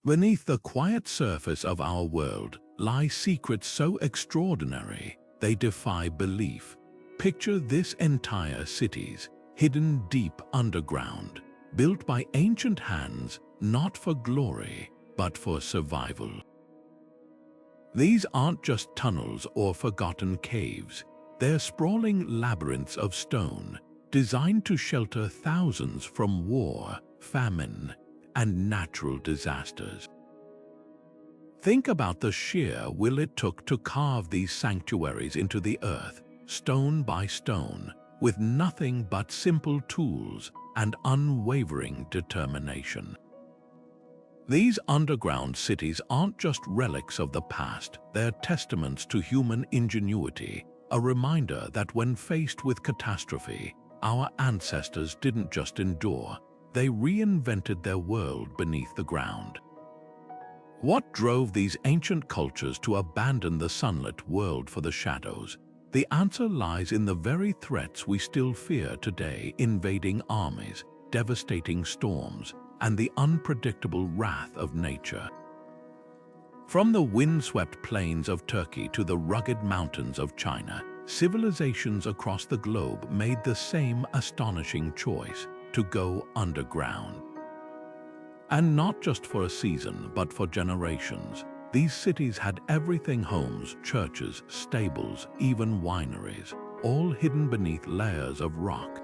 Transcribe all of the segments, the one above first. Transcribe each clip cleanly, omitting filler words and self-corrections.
Beneath the quiet surface of our world lie secrets so extraordinary they defy belief. Picture this: entire cities, hidden deep underground, built by ancient hands, not for glory, but for survival. These aren't just tunnels or forgotten caves. They're sprawling labyrinths of stone, designed to shelter thousands from war, famine, and natural disasters. Think about the sheer will it took to carve these sanctuaries into the earth, stone by stone, with nothing but simple tools and unwavering determination. These underground cities aren't just relics of the past, they're testaments to human ingenuity, a reminder that when faced with catastrophe, our ancestors didn't just endure, they reinvented their world beneath the ground. What drove these ancient cultures to abandon the sunlit world for the shadows? The answer lies in the very threats we still fear today: invading armies, devastating storms, and the unpredictable wrath of nature. From the windswept plains of Turkey to the rugged mountains of China, civilizations across the globe made the same astonishing choice: to go underground. And not just for a season, but for generations. These cities had everything: homes, churches, stables, even wineries, all hidden beneath layers of rock.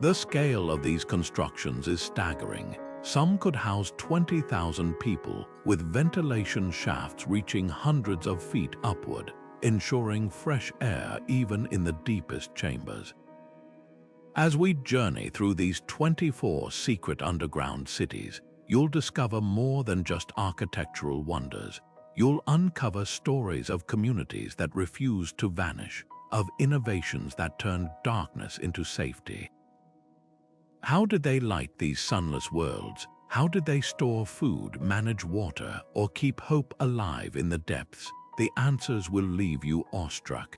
The scale of these constructions is staggering. Some could house 20,000 people, with ventilation shafts reaching hundreds of feet upward, ensuring fresh air even in the deepest chambers. As we journey through these 24 secret underground cities, you'll discover more than just architectural wonders. You'll uncover stories of communities that refused to vanish, of innovations that turned darkness into safety. How did they light these sunless worlds? How did they store food, manage water, or keep hope alive in the depths? The answers will leave you awestruck.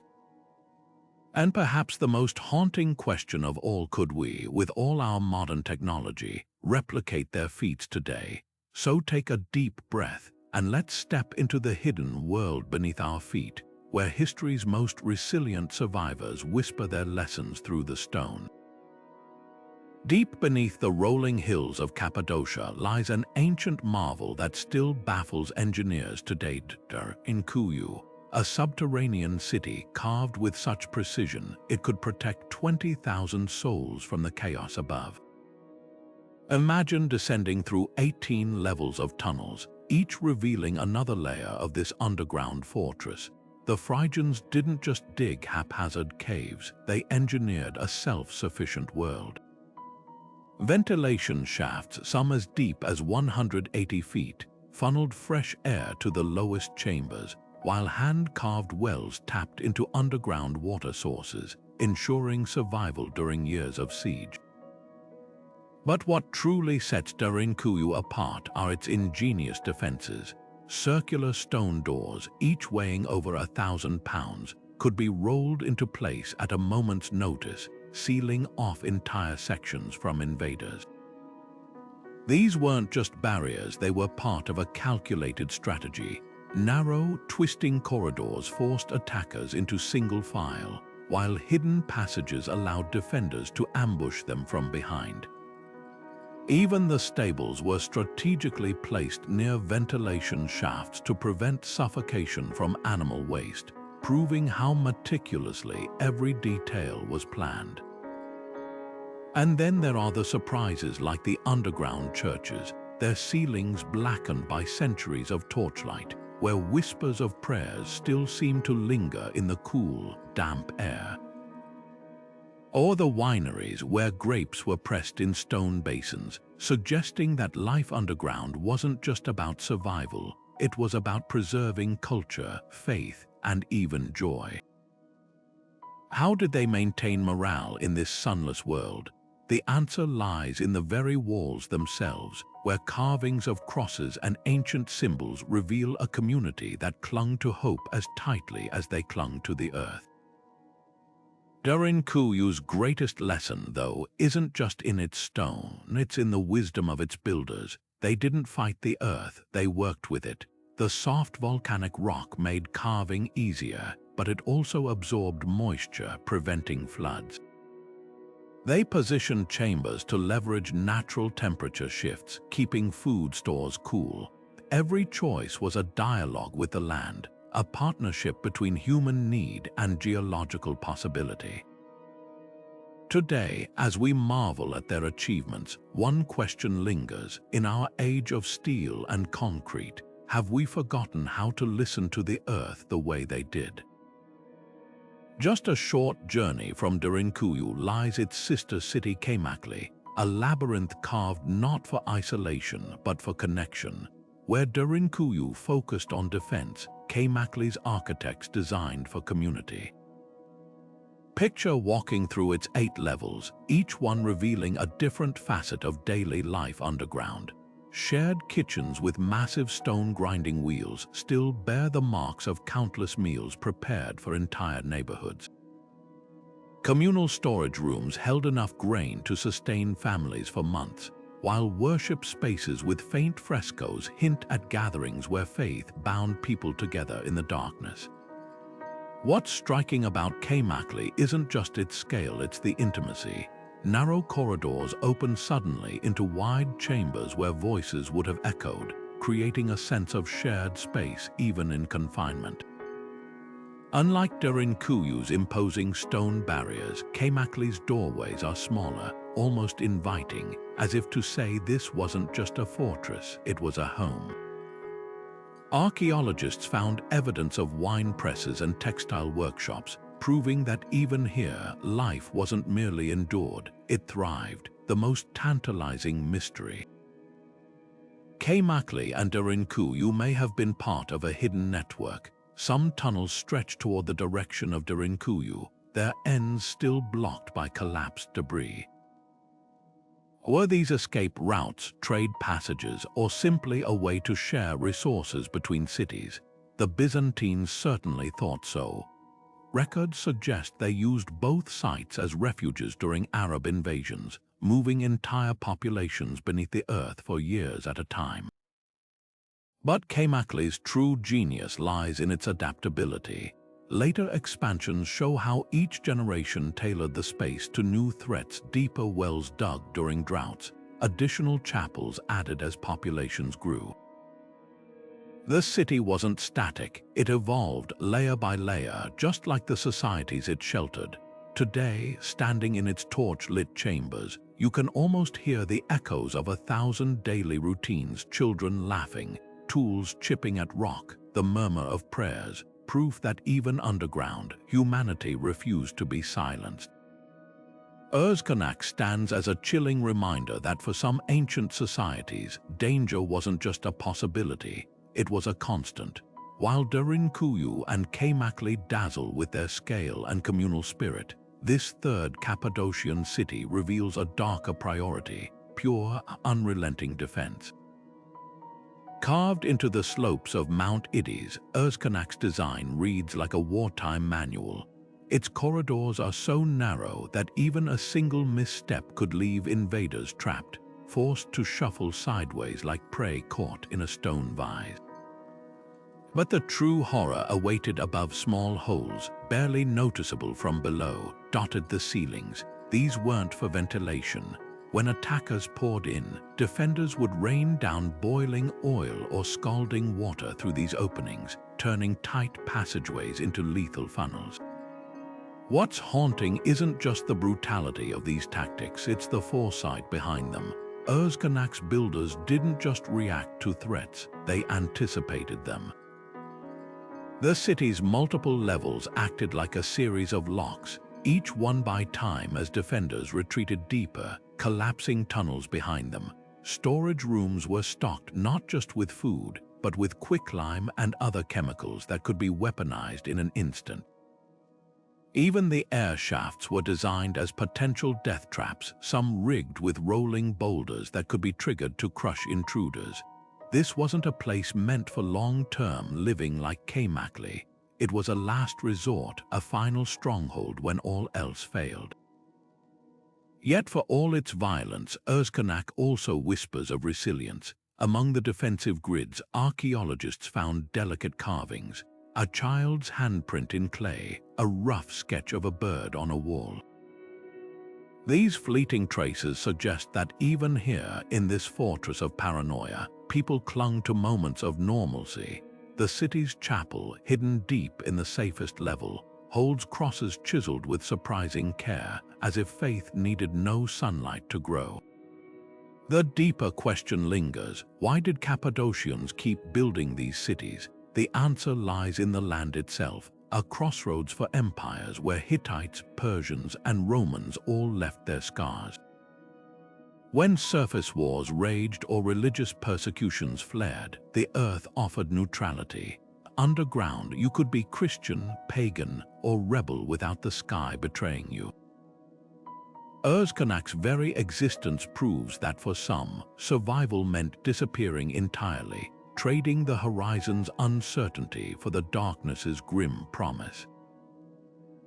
And perhaps the most haunting question of all: could we, with all our modern technology, replicate their feats today? So take a deep breath and let's step into the hidden world beneath our feet, where history's most resilient survivors whisper their lessons through the stone. Deep beneath the rolling hills of Cappadocia lies an ancient marvel that still baffles engineers to date: Derinkuyu, a subterranean city carved with such precision it could protect 20,000 souls from the chaos above. Imagine descending through 18 levels of tunnels, each revealing another layer of this underground fortress. The Phrygians didn't just dig haphazard caves, they engineered a self-sufficient world. Ventilation shafts, some as deep as 180 feet, funneled fresh air to the lowest chambers, while hand-carved wells tapped into underground water sources, ensuring survival during years of siege. But what truly sets Derinkuyu apart are its ingenious defenses. Circular stone doors, each weighing over 1,000 pounds, could be rolled into place at a moment's notice, sealing off entire sections from invaders. These weren't just barriers, they were part of a calculated strategy. Narrow, twisting corridors forced attackers into single file, while hidden passages allowed defenders to ambush them from behind. Even the stables were strategically placed near ventilation shafts to prevent suffocation from animal waste, proving how meticulously every detail was planned. And then there are the surprises, like the underground churches, their ceilings blackened by centuries of torchlight, where whispers of prayers still seem to linger in the cool, damp air. Or the wineries, where grapes were pressed in stone basins, suggesting that life underground wasn't just about survival, it was about preserving culture, faith, and even joy. How did they maintain morale in this sunless world? The answer lies in the very walls themselves, where carvings of crosses and ancient symbols reveal a community that clung to hope as tightly as they clung to the earth. Derinkuyu's greatest lesson, though, isn't just in its stone, it's in the wisdom of its builders. They didn't fight the earth, they worked with it. The soft volcanic rock made carving easier, but it also absorbed moisture, preventing floods. They positioned chambers to leverage natural temperature shifts, keeping food stores cool. Every choice was a dialogue with the land, a partnership between human need and geological possibility. Today, as we marvel at their achievements, one question lingers. In our age of steel and concrete, have we forgotten how to listen to the earth the way they did? Just a short journey from Derinkuyu lies its sister city Kaymakli, a labyrinth carved not for isolation but for connection. Where Derinkuyu focused on defense, Kaymakli's architects designed for community. Picture walking through its 8 levels, each one revealing a different facet of daily life underground. Shared kitchens with massive stone grinding wheels still bear the marks of countless meals prepared for entire neighborhoods. Communal storage rooms held enough grain to sustain families for months, while worship spaces with faint frescoes hint at gatherings where faith bound people together in the darkness. What's striking about Kaymakli isn't just its scale, it's the intimacy. Narrow corridors open suddenly into wide chambers where voices would have echoed, creating a sense of shared space even in confinement. Unlike Derinkuyu's imposing stone barriers, Kaymakli's doorways are smaller, almost inviting, as if to say this wasn't just a fortress, it was a home. Archaeologists found evidence of wine presses and textile workshops, proving that even here, life wasn't merely endured, it thrived, the most tantalizing mystery. Kaymakli and Derinkuyu may have been part of a hidden network. Some tunnels stretch toward the direction of Derinkuyu, their ends still blocked by collapsed debris. Were these escape routes, trade passages, or simply a way to share resources between cities? The Byzantines certainly thought so. Records suggest they used both sites as refuges during Arab invasions, moving entire populations beneath the earth for years at a time. But Kaymakli's true genius lies in its adaptability. Later expansions show how each generation tailored the space to new threats, deeper wells dug during droughts, additional chapels added as populations grew. The city wasn't static, it evolved layer by layer, just like the societies it sheltered. Today, standing in its torch-lit chambers, you can almost hear the echoes of 1,000 daily routines, children laughing, tools chipping at rock, the murmur of prayers, proof that even underground, humanity refused to be silenced. Özkonak stands as a chilling reminder that for some ancient societies, danger wasn't just a possibility, it was a constant. While Derinkuyu and Kaymakli dazzle with their scale and communal spirit, this third Cappadocian city reveals a darker priority, pure, unrelenting defense. Carved into the slopes of Mount Idis, Özkonak's design reads like a wartime manual. Its corridors are so narrow that even a single misstep could leave invaders trapped, forced to shuffle sideways like prey caught in a stone vise. But the true horror awaited above. Small holes, barely noticeable from below, dotted the ceilings. These weren't for ventilation. When attackers poured in, defenders would rain down boiling oil or scalding water through these openings, turning tight passageways into lethal funnels. What's haunting isn't just the brutality of these tactics, it's the foresight behind them. Özkonak's builders didn't just react to threats, they anticipated them. The city's multiple levels acted like a series of locks, each one by time as defenders retreated deeper, collapsing tunnels behind them. Storage rooms were stocked not just with food, but with quicklime and other chemicals that could be weaponized in an instant. Even the air shafts were designed as potential death traps, some rigged with rolling boulders that could be triggered to crush intruders. This wasn't a place meant for long-term living like Kaymakli. It was a last resort, a final stronghold when all else failed. Yet for all its violence, Özkonak also whispers of resilience. Among the defensive grids, archaeologists found delicate carvings, a child's handprint in clay, a rough sketch of a bird on a wall. These fleeting traces suggest that even here, in this fortress of paranoia, people clung to moments of normalcy. The city's chapel, hidden deep in the safest level, holds crosses chiseled with surprising care, as if faith needed no sunlight to grow. The deeper question lingers: why did Cappadocians keep building these cities? The answer lies in the land itself, a crossroads for empires where Hittites, Persians, and Romans all left their scars. When surface wars raged or religious persecutions flared, the earth offered neutrality. Underground, you could be Christian, pagan, or rebel without the sky betraying you. Özkonak's very existence proves that for some, survival meant disappearing entirely, trading the horizon's uncertainty for the darkness's grim promise.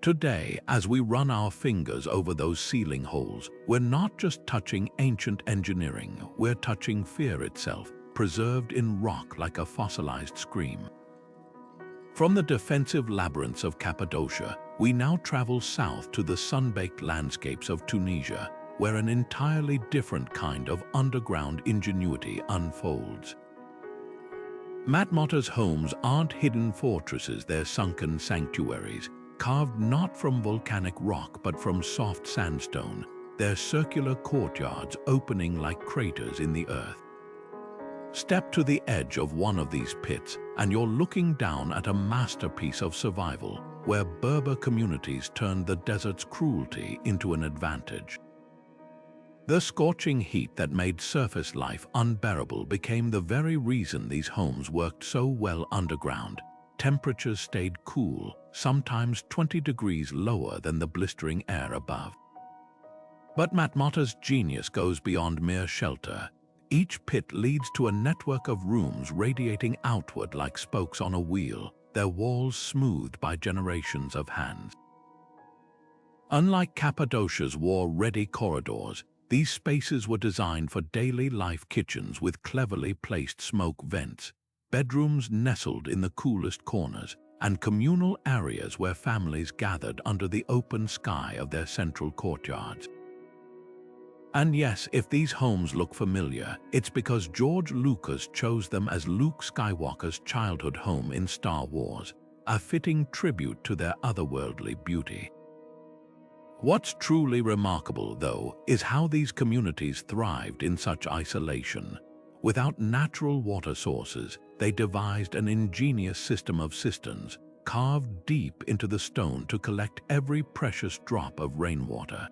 Today, as we run our fingers over those ceiling holes, we're not just touching ancient engineering, we're touching fear itself, preserved in rock like a fossilized scream. From the defensive labyrinths of Cappadocia, we now travel south to the sun-baked landscapes of Tunisia, where an entirely different kind of underground ingenuity unfolds. Matmata's homes aren't hidden fortresses, they're sunken sanctuaries, carved not from volcanic rock but from soft sandstone, their circular courtyards opening like craters in the earth. Step to the edge of one of these pits and you're looking down at a masterpiece of survival, where Berber communities turned the desert's cruelty into an advantage. The scorching heat that made surface life unbearable became the very reason these homes worked so well underground. Temperatures stayed cool, sometimes 20 degrees lower than the blistering air above. But Matmata's genius goes beyond mere shelter. Each pit leads to a network of rooms radiating outward like spokes on a wheel, their walls smoothed by generations of hands. Unlike Cappadocia's war-ready corridors, these spaces were designed for daily life kitchens with cleverly placed smoke vents, bedrooms nestled in the coolest corners, and communal areas where families gathered under the open sky of their central courtyards. And yes, if these homes look familiar, it's because George Lucas chose them as Luke Skywalker's childhood home in Star Wars, a fitting tribute to their otherworldly beauty. What's truly remarkable, though, is how these communities thrived in such isolation. Without natural water sources, they devised an ingenious system of cisterns, carved deep into the stone to collect every precious drop of rainwater.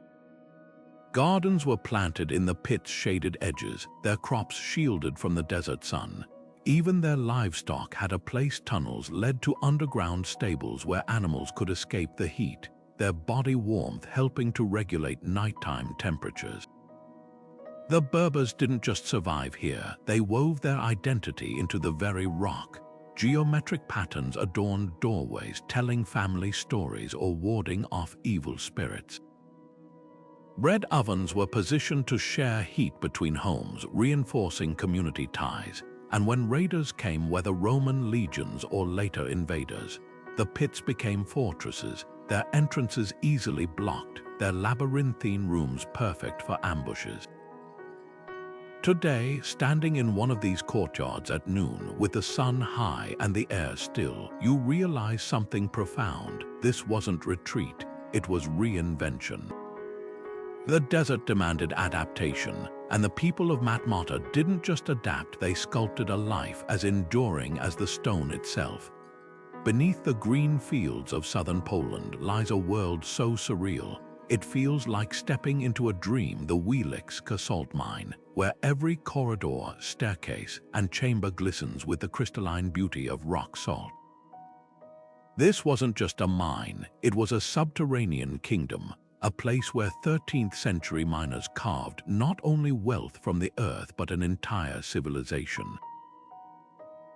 Gardens were planted in the pit's shaded edges, their crops shielded from the desert sun. Even their livestock had place tunnels led to underground stables where animals could escape the heat, their body warmth helping to regulate nighttime temperatures. The Berbers didn't just survive here, they wove their identity into the very rock. Geometric patterns adorned doorways, telling family stories or warding off evil spirits. Bread ovens were positioned to share heat between homes, reinforcing community ties. And when raiders came, whether Roman legions or later invaders, the pits became fortresses, their entrances easily blocked, their labyrinthine rooms perfect for ambushes. Today, standing in one of these courtyards at noon, with the sun high and the air still, you realize something profound. This wasn't retreat, it was reinvention. The desert demanded adaptation, and the people of Matmata didn't just adapt, they sculpted a life as enduring as the stone itself. Beneath the green fields of southern Poland lies a world so surreal, it feels like stepping into a dream, the Wieliczka Salt Mine, where every corridor, staircase, and chamber glistens with the crystalline beauty of rock salt. This wasn't just a mine, it was a subterranean kingdom, a place where 13th century miners carved not only wealth from the earth but an entire civilization.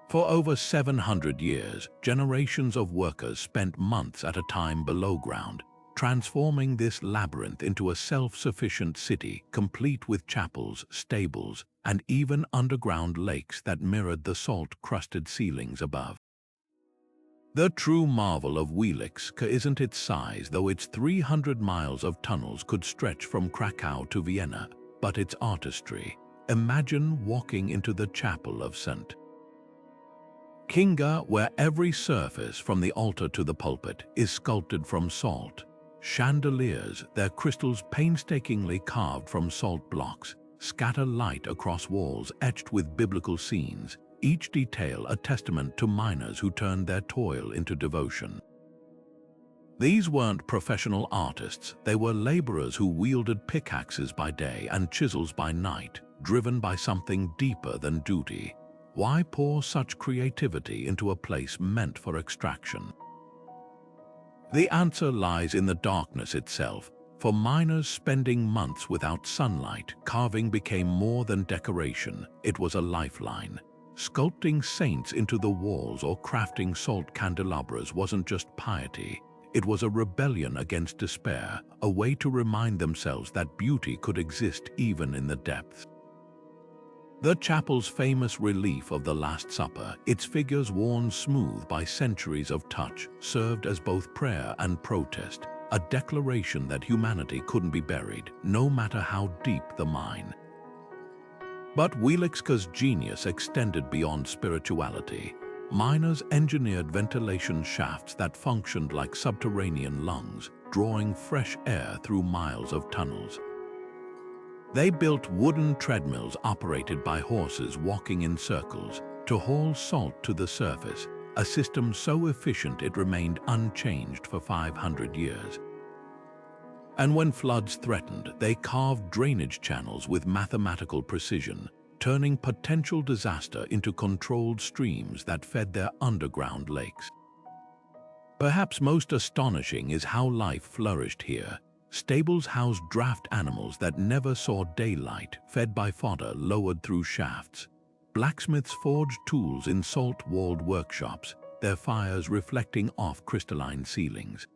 For over 700 years, generations of workers spent months at a time below ground, transforming this labyrinth into a self-sufficient city complete with chapels, stables, and even underground lakes that mirrored the salt-crusted ceilings above. The true marvel of Wieliczka isn't its size, though its 300 miles of tunnels could stretch from Krakow to Vienna, but its artistry. Imagine walking into the chapel of St. Kinga, where every surface from the altar to the pulpit is sculpted from salt. Chandeliers, their crystals painstakingly carved from salt blocks, scatter light across walls etched with biblical scenes, each detail a testament to miners who turned their toil into devotion. These weren't professional artists, they were laborers who wielded pickaxes by day and chisels by night, driven by something deeper than duty. Why pour such creativity into a place meant for extraction? The answer lies in the darkness itself. For miners spending months without sunlight, carving became more than decoration, it was a lifeline. Sculpting saints into the walls or crafting salt candelabras wasn't just piety, it was a rebellion against despair, a way to remind themselves that beauty could exist even in the depths. The chapel's famous relief of the Last Supper, its figures worn smooth by centuries of touch, served as both prayer and protest, a declaration that humanity couldn't be buried, no matter how deep the mine. But Wieliczka's genius extended beyond spirituality. Miners engineered ventilation shafts that functioned like subterranean lungs, drawing fresh air through miles of tunnels. They built wooden treadmills operated by horses walking in circles to haul salt to the surface, a system so efficient it remained unchanged for 500 years. And when floods threatened, they carved drainage channels with mathematical precision, turning potential disaster into controlled streams that fed their underground lakes. Perhaps most astonishing is how life flourished here. Stables housed draft animals that never saw daylight, fed by fodder lowered through shafts. Blacksmiths forged tools in salt-walled workshops, their fires reflecting off crystalline ceilings.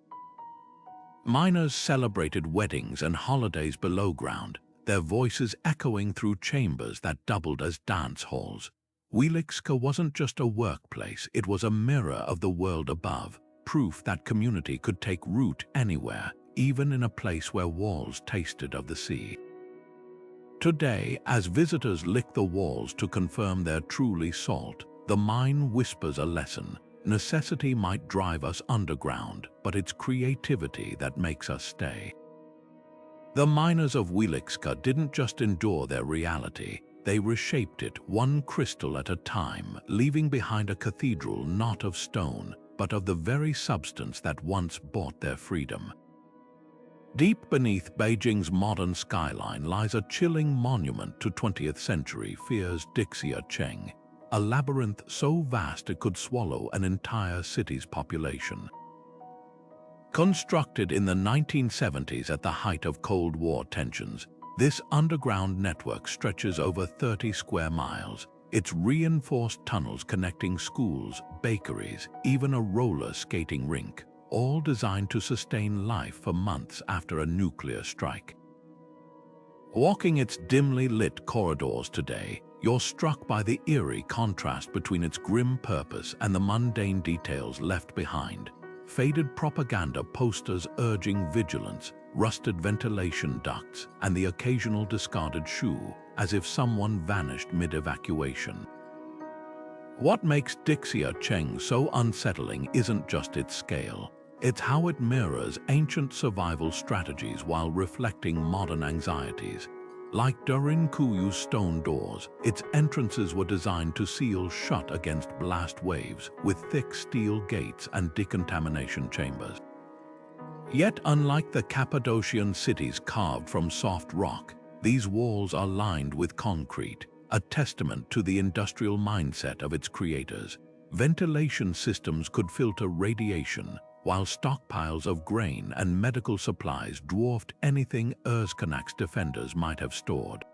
Miners celebrated weddings and holidays below ground, their voices echoing through chambers that doubled as dance halls. Wieliczka wasn't just a workplace, it was a mirror of the world above, proof that community could take root anywhere, even in a place where walls tasted of the sea. Today, as visitors lick the walls to confirm they're truly salt, the mine whispers a lesson. Necessity might drive us underground, but it's creativity that makes us stay. The miners of Wieliczka didn't just endure their reality, they reshaped it one crystal at a time, leaving behind a cathedral not of stone, but of the very substance that once bought their freedom. Deep beneath Beijing's modern skyline lies a chilling monument to 20th century fear's Dixia Cheng, a labyrinth so vast it could swallow an entire city's population. Constructed in the 1970s at the height of Cold War tensions, this underground network stretches over 30 square miles, its reinforced tunnels connecting schools, bakeries, even a roller skating rink, all designed to sustain life for months after a nuclear strike. Walking its dimly lit corridors today, you're struck by the eerie contrast between its grim purpose and the mundane details left behind. Faded propaganda posters urging vigilance, rusted ventilation ducts, and the occasional discarded shoe, as if someone vanished mid-evacuation. What makes Dixia Cheng so unsettling isn't just its scale. It's how it mirrors ancient survival strategies while reflecting modern anxieties. Like Derinkuyu's stone doors, its entrances were designed to seal shut against blast waves, with thick steel gates and decontamination chambers. Yet, unlike the Cappadocian cities carved from soft rock, these walls are lined with concrete, a testament to the industrial mindset of its creators. Ventilation systems could filter radiation, while stockpiles of grain and medical supplies dwarfed anything Erskinek's defenders might have stored.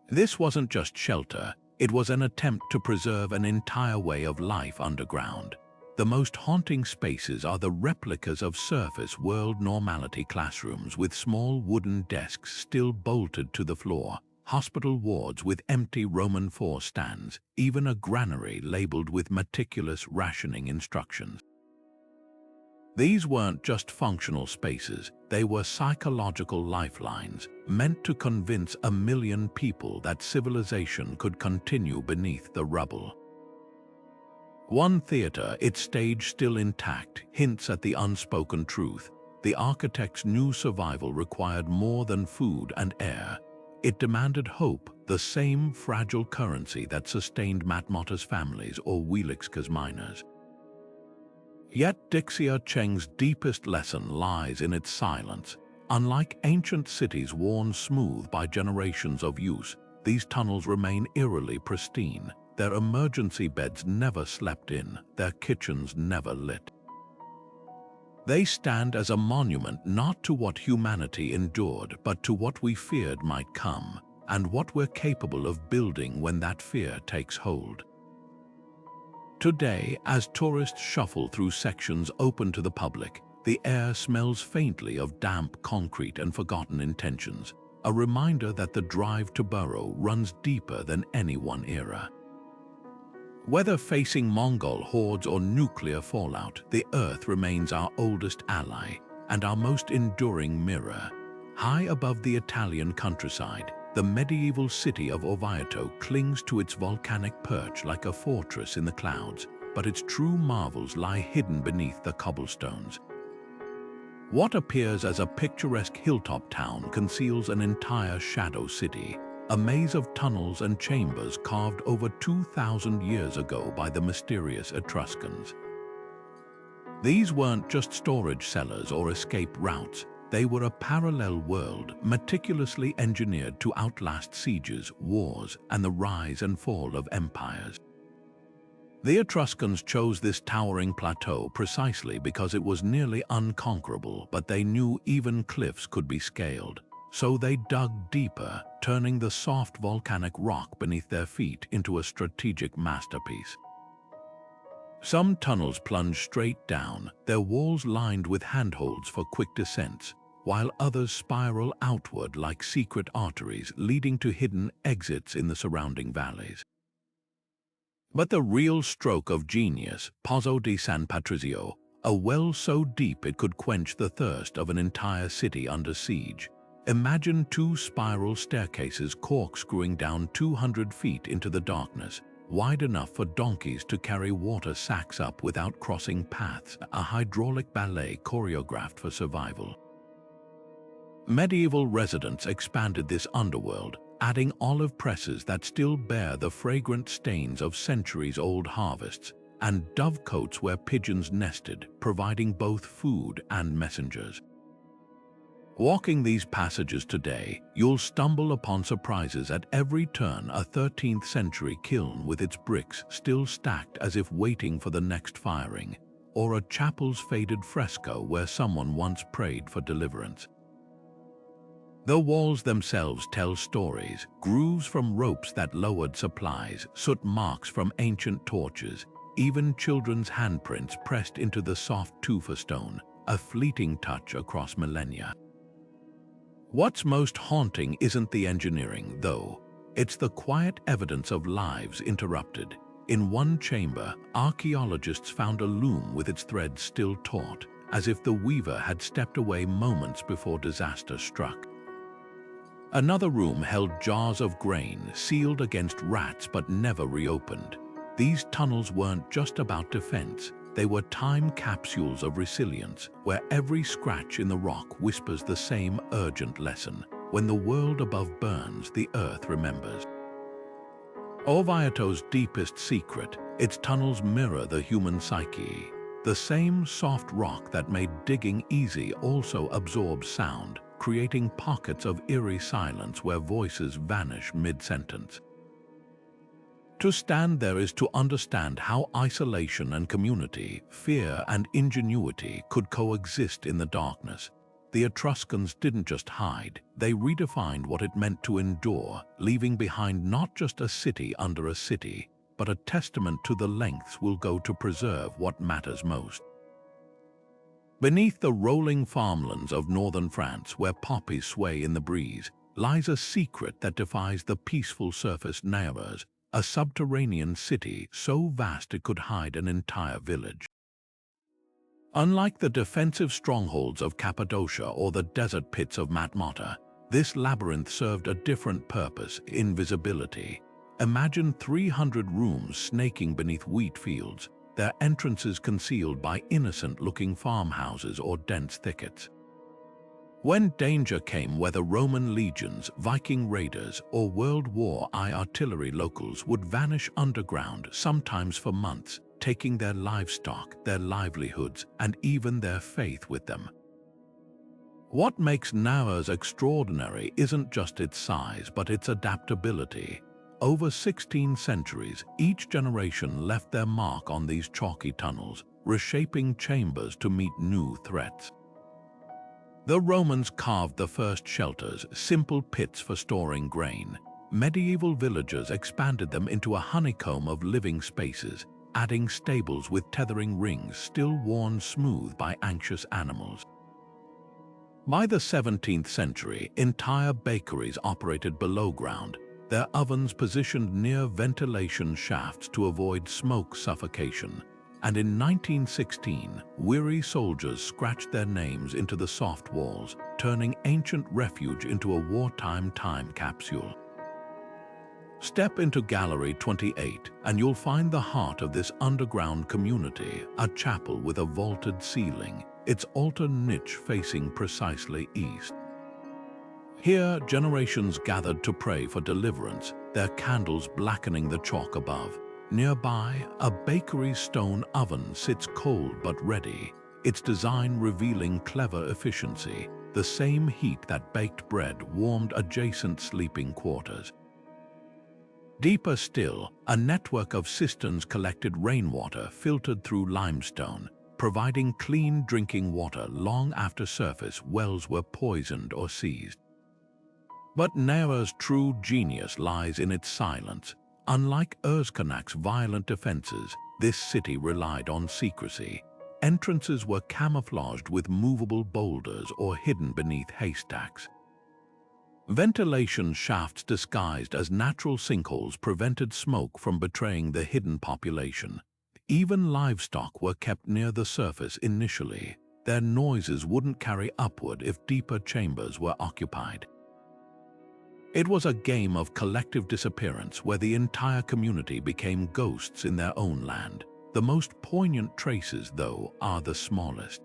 This wasn't just shelter, it was an attempt to preserve an entire way of life underground. The most haunting spaces are the replicas of surface world normality classrooms with small wooden desks still bolted to the floor, hospital wards with empty Roman IV stands, even a granary labeled with meticulous rationing instructions. These weren't just functional spaces, they were psychological lifelines, meant to convince 1 million people that civilization could continue beneath the rubble. One theater, its stage still intact, hints at the unspoken truth. The architects knew survival required more than food and air. It demanded hope, the same fragile currency that sustained Matmata's families or Wieliczka's miners. Yet Dixia Cheng's deepest lesson lies in its silence. Unlike ancient cities worn smooth by generations of use, these tunnels remain eerily pristine. Their emergency beds never slept in, their kitchens never lit. They stand as a monument not to what humanity endured, but to what we feared might come, and what we're capable of building when that fear takes hold. Today, as tourists shuffle through sections open to the public, the air smells faintly of damp concrete and forgotten intentions, a reminder that the drive to burrow runs deeper than any one era. Whether facing Mongol hordes or nuclear fallout, the Earth remains our oldest ally and our most enduring mirror. High above the Italian countryside, the medieval city of Orvieto clings to its volcanic perch like a fortress in the clouds, but its true marvels lie hidden beneath the cobblestones. What appears as a picturesque hilltop town conceals an entire shadow city, a maze of tunnels and chambers carved over 2,000 years ago by the mysterious Etruscans. These weren't just storage cellars or escape routes. They were a parallel world meticulously engineered to outlast sieges, wars, and the rise and fall of empires. The Etruscans chose this towering plateau precisely because it was nearly unconquerable, but they knew even cliffs could be scaled. So they dug deeper, turning the soft volcanic rock beneath their feet into a strategic masterpiece. Some tunnels plunge straight down, their walls lined with handholds for quick descents, while others spiral outward like secret arteries leading to hidden exits in the surrounding valleys. But the real stroke of genius, Pozzo di San Patrizio, a well so deep it could quench the thirst of an entire city under siege. Imagine 2 spiral staircases corkscrewing down 200 feet into the darkness, wide enough for donkeys to carry water sacks up without crossing paths, a hydraulic ballet choreographed for survival. Medieval residents expanded this underworld, adding olive presses that still bear the fragrant stains of centuries-old harvests, and dovecotes where pigeons nested, providing both food and messengers. Walking these passages today, you'll stumble upon surprises at every turn: a 13th century kiln with its bricks still stacked as if waiting for the next firing, or a chapel's faded fresco where someone once prayed for deliverance. The walls themselves tell stories: grooves from ropes that lowered supplies, soot marks from ancient torches, even children's handprints pressed into the soft tufa stone, a fleeting touch across millennia. What's most haunting isn't the engineering, though. It's the quiet evidence of lives interrupted. In one chamber, archaeologists found a loom with its threads still taut, as if the weaver had stepped away moments before disaster struck. Another room held jars of grain, sealed against rats but never reopened. These tunnels weren't just about defense. They were time capsules of resilience, where every scratch in the rock whispers the same urgent lesson: when the world above burns, the earth remembers. Orvieto's deepest secret: its tunnels mirror the human psyche. The same soft rock that made digging easy also absorbs sound, creating pockets of eerie silence where voices vanish mid-sentence. To stand there is to understand how isolation and community, fear and ingenuity could coexist in the darkness. The Etruscans didn't just hide, they redefined what it meant to endure, leaving behind not just a city under a city, but a testament to the lengths we'll go to preserve what matters most. Beneath the rolling farmlands of northern France, where poppies sway in the breeze, lies a secret that defies the peaceful surface Naours, a subterranean city so vast it could hide an entire village. Unlike the defensive strongholds of Cappadocia or the desert pits of Matmata, this labyrinth served a different purpose: invisibility. Imagine 300 rooms snaking beneath wheat fields, their entrances concealed by innocent-looking farmhouses or dense thickets. When danger came, whether Roman legions, Viking raiders, or World War I artillery, locals would vanish underground, sometimes for months, taking their livestock, their livelihoods, and even their faith with them. What makes Naours extraordinary isn't just its size, but its adaptability. Over 16 centuries, each generation left their mark on these chalky tunnels, reshaping chambers to meet new threats. The Romans carved the first shelters, simple pits for storing grain. Medieval villagers expanded them into a honeycomb of living spaces, adding stables with tethering rings still worn smooth by anxious animals. By the 17th century, entire bakeries operated below ground, their ovens positioned near ventilation shafts to avoid smoke suffocation. And in 1916, weary soldiers scratched their names into the soft walls, turning ancient refuge into a wartime time capsule. Step into Gallery 28, and you'll find the heart of this underground community, a chapel with a vaulted ceiling, its altar niche facing precisely east. Here, generations gathered to pray for deliverance, their candles blackening the chalk above. Nearby, a bakery's stone oven sits cold but ready, its design revealing clever efficiency. The same heat that baked bread warmed adjacent sleeping quarters. Deeper still, a network of cisterns collected rainwater filtered through limestone, providing clean drinking water long after surface wells were poisoned or seized. But Naours' true genius lies in its silence. Unlike Özkonak's violent defenses, this city relied on secrecy. Entrances were camouflaged with movable boulders or hidden beneath haystacks. Ventilation shafts disguised as natural sinkholes prevented smoke from betraying the hidden population. Even livestock were kept near the surface initially. Their noises wouldn't carry upward if deeper chambers were occupied. It was a game of collective disappearance where the entire community became ghosts in their own land. The most poignant traces, though, are the smallest.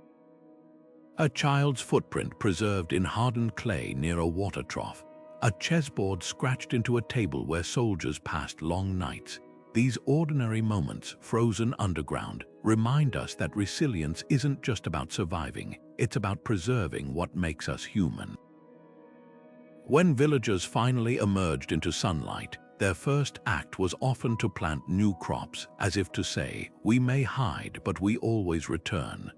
A child's footprint preserved in hardened clay near a water trough. A chessboard scratched into a table where soldiers passed long nights. These ordinary moments, frozen underground, remind us that resilience isn't just about surviving, it's about preserving what makes us human. When villagers finally emerged into sunlight, their first act was often to plant new crops, as if to say, "We may hide, but we always return."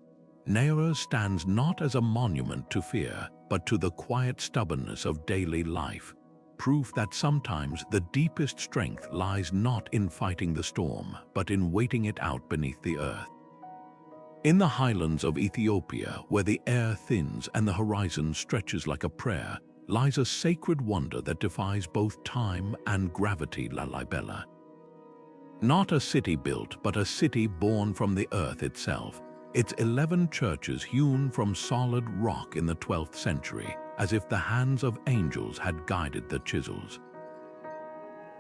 Naours stands not as a monument to fear, but to the quiet stubbornness of daily life, proof that sometimes the deepest strength lies not in fighting the storm, but in waiting it out beneath the earth. In the highlands of Ethiopia, where the air thins and the horizon stretches like a prayer, lies a sacred wonder that defies both time and gravity, Lalibela. Not a city built, but a city born from the earth itself. Its 11 churches hewn from solid rock in the 12th century, as if the hands of angels had guided the chisels.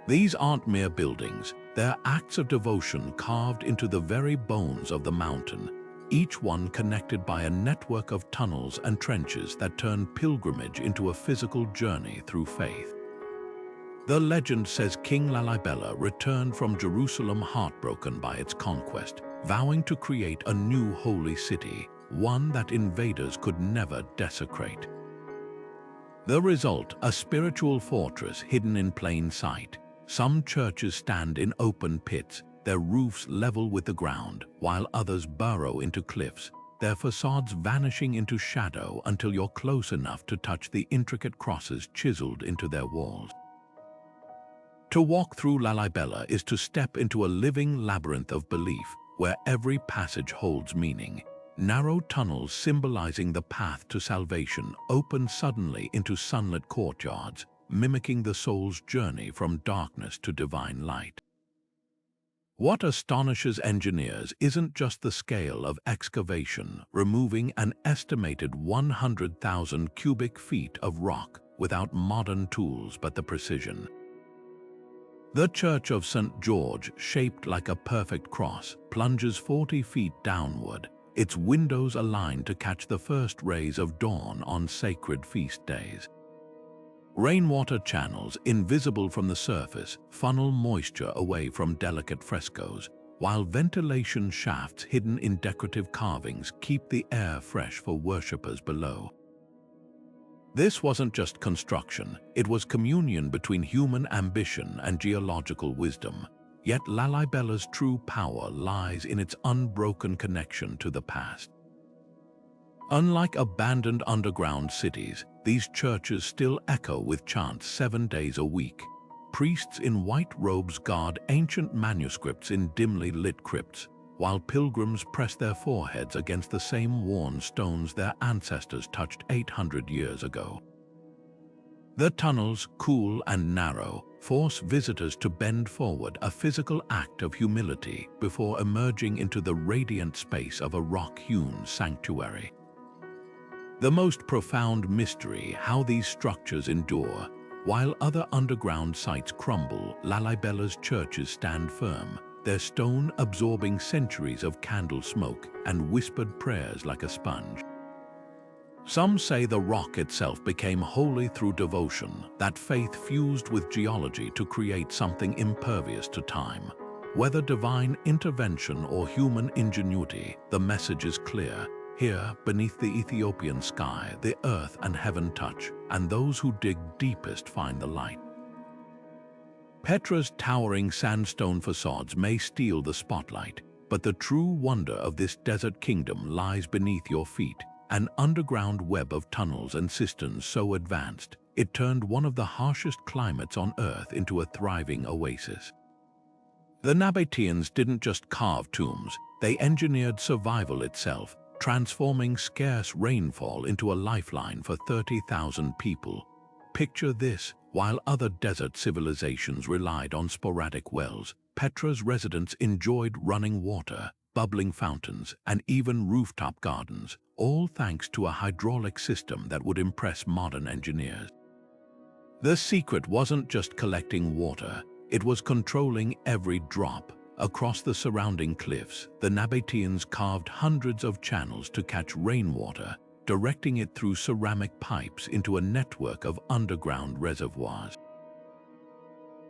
These aren't mere buildings, they're acts of devotion carved into the very bones of the mountain, each one connected by a network of tunnels and trenches that turn pilgrimage into a physical journey through faith. The legend says King Lalibela returned from Jerusalem heartbroken by its conquest, vowing to create a new holy city, one that invaders could never desecrate. The result, a spiritual fortress hidden in plain sight. Some churches stand in open pits, their roofs level with the ground, while others burrow into cliffs, their facades vanishing into shadow until you're close enough to touch the intricate crosses chiseled into their walls. To walk through Lalibela is to step into a living labyrinth of belief, where every passage holds meaning. Narrow tunnels symbolizing the path to salvation open suddenly into sunlit courtyards, mimicking the soul's journey from darkness to divine light. What astonishes engineers isn't just the scale of excavation, removing an estimated 100,000 cubic feet of rock without modern tools, but the precision. The Church of St. George, shaped like a perfect cross, plunges 40 feet downward, its windows aligned to catch the first rays of dawn on sacred feast days. Rainwater channels, invisible from the surface, funnel moisture away from delicate frescoes, while ventilation shafts hidden in decorative carvings keep the air fresh for worshippers below. This wasn't just construction, it was communion between human ambition and geological wisdom. Yet Lalibela's true power lies in its unbroken connection to the past. Unlike abandoned underground cities, these churches still echo with chants 7 days a week. Priests in white robes guard ancient manuscripts in dimly lit crypts, while pilgrims press their foreheads against the same worn stones their ancestors touched 800 years ago. The tunnels, cool and narrow, force visitors to bend forward, a physical act of humility before emerging into the radiant space of a rock-hewn sanctuary. The most profound mystery, how these structures endure. While other underground sites crumble, Lalibela's churches stand firm, their stone absorbing centuries of candle smoke and whispered prayers like a sponge. Some say the rock itself became holy through devotion, that faith fused with geology to create something impervious to time. Whether divine intervention or human ingenuity, the message is clear. Here, beneath the Ethiopian sky, the earth and heaven touch, and those who dig deepest find the light. Petra's towering sandstone facades may steal the spotlight, but the true wonder of this desert kingdom lies beneath your feet, an underground web of tunnels and cisterns so advanced, it turned one of the harshest climates on Earth into a thriving oasis. The Nabateans didn't just carve tombs, they engineered survival itself, transforming scarce rainfall into a lifeline for 30,000 people. Picture this. While other desert civilizations relied on sporadic wells, Petra's residents enjoyed running water, bubbling fountains, and even rooftop gardens, all thanks to a hydraulic system that would impress modern engineers. The secret wasn't just collecting water, it was controlling every drop. Across the surrounding cliffs, the Nabateans carved hundreds of channels to catch rainwater, directing it through ceramic pipes into a network of underground reservoirs.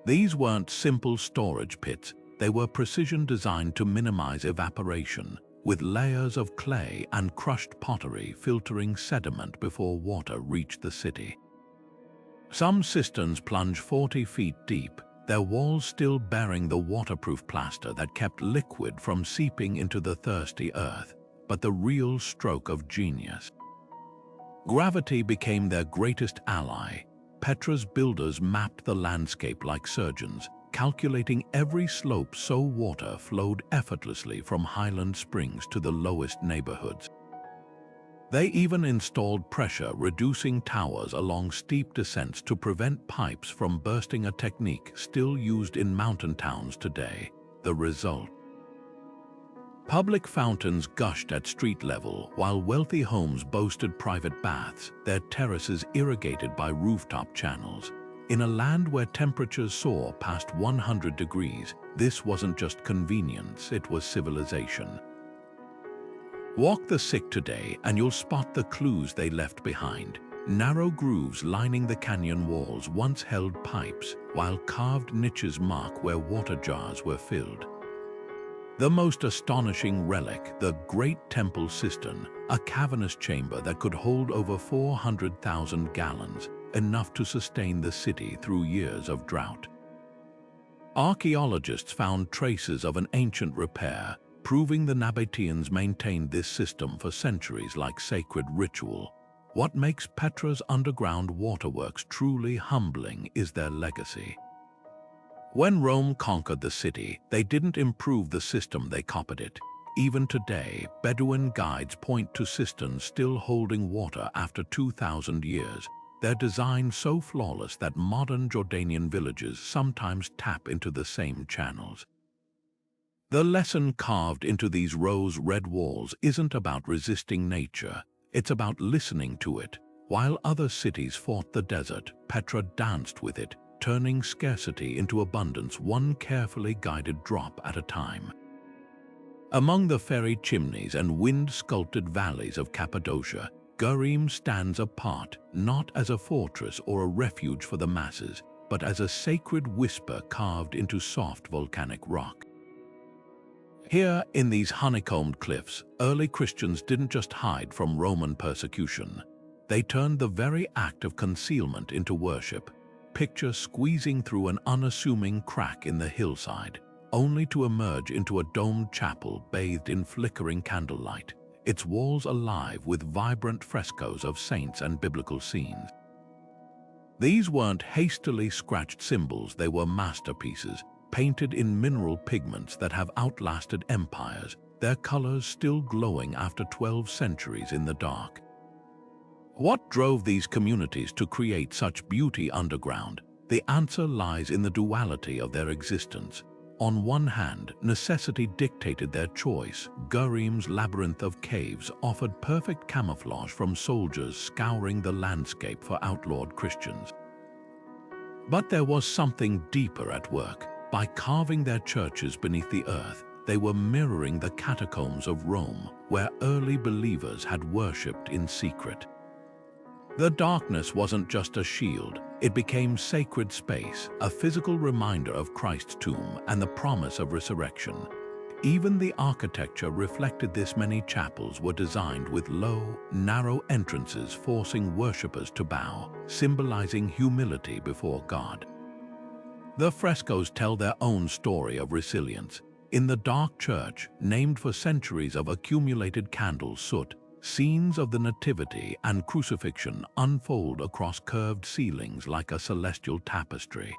These weren't simple storage pits, they were precision designed to minimize evaporation, with layers of clay and crushed pottery filtering sediment before water reached the city. Some cisterns plunge 40 feet deep, their walls still bearing the waterproof plaster that kept liquid from seeping into the thirsty earth, but the real stroke of genius. Gravity became their greatest ally. Petra's builders mapped the landscape like surgeons, calculating every slope so water flowed effortlessly from highland springs to the lowest neighborhoods. They even installed pressure-reducing towers along steep descents to prevent pipes from bursting, a technique still used in mountain towns today. The result? Public fountains gushed at street level, while wealthy homes boasted private baths, their terraces irrigated by rooftop channels. In a land where temperatures soar past 100 degrees, this wasn't just convenience, it was civilization. Walk the sick today and you'll spot the clues they left behind. Narrow grooves lining the canyon walls once held pipes, while carved niches mark where water jars were filled. The most astonishing relic, the Great Temple Cistern, a cavernous chamber that could hold over 400,000 gallons, enough to sustain the city through years of drought. Archaeologists found traces of an ancient repair, proving the Nabateans maintained this system for centuries like sacred ritual. What makes Petra's underground waterworks truly humbling is their legacy. When Rome conquered the city, they didn't improve the system, they copied it. Even today, Bedouin guides point to cisterns still holding water after 2,000 years. Their design so flawless that modern Jordanian villages sometimes tap into the same channels. The lesson carved into these rose-red walls isn't about resisting nature, it's about listening to it. While other cities fought the desert, Petra danced with it, turning scarcity into abundance one carefully guided drop at a time. Among the fairy chimneys and wind-sculpted valleys of Cappadocia, Göreme stands apart, not as a fortress or a refuge for the masses, but as a sacred whisper carved into soft volcanic rock. Here, in these honeycombed cliffs, early Christians didn't just hide from Roman persecution. They turned the very act of concealment into worship. Picture squeezing through an unassuming crack in the hillside, only to emerge into a domed chapel bathed in flickering candlelight, its walls alive with vibrant frescoes of saints and biblical scenes. These weren't hastily scratched symbols, they were masterpieces, painted in mineral pigments that have outlasted empires, their colors still glowing after 12 centuries in the dark. What drove these communities to create such beauty underground? The answer lies in the duality of their existence. On one hand, necessity dictated their choice. Göreme's labyrinth of caves offered perfect camouflage from soldiers scouring the landscape for outlawed Christians. But there was something deeper at work. By carving their churches beneath the earth, they were mirroring the catacombs of Rome, where early believers had worshipped in secret. The darkness wasn't just a shield, it became sacred space, a physical reminder of Christ's tomb and the promise of resurrection. Even the architecture reflected this. Many chapels were designed with low, narrow entrances forcing worshippers to bow, symbolizing humility before God. The frescoes tell their own story of resilience. In the dark church, named for centuries of accumulated candle soot, scenes of the Nativity and Crucifixion unfold across curved ceilings like a celestial tapestry.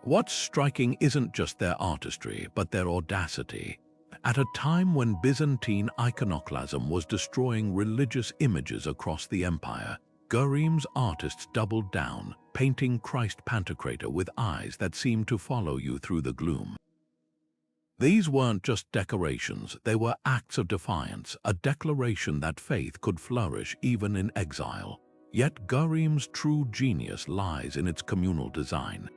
What's striking isn't just their artistry, but their audacity. At a time when Byzantine iconoclasm was destroying religious images across the empire, Göreme's artists doubled down, painting Christ Pantocrator with eyes that seemed to follow you through the gloom. These weren't just decorations, they were acts of defiance, a declaration that faith could flourish even in exile. Yet Göreme's true genius lies in its communal design.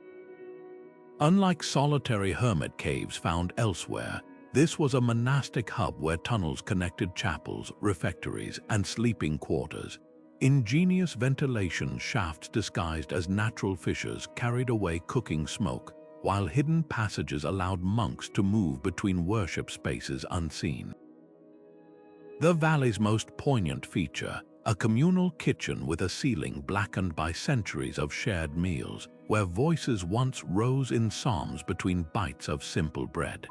Unlike solitary hermit caves found elsewhere, this was a monastic hub where tunnels connected chapels, refectories, and sleeping quarters. Ingenious ventilation shafts disguised as natural fissures carried away cooking smoke, while hidden passages allowed monks to move between worship spaces unseen. The valley's most poignant feature, a communal kitchen with a ceiling blackened by centuries of shared meals, where voices once rose in psalms between bites of simple bread.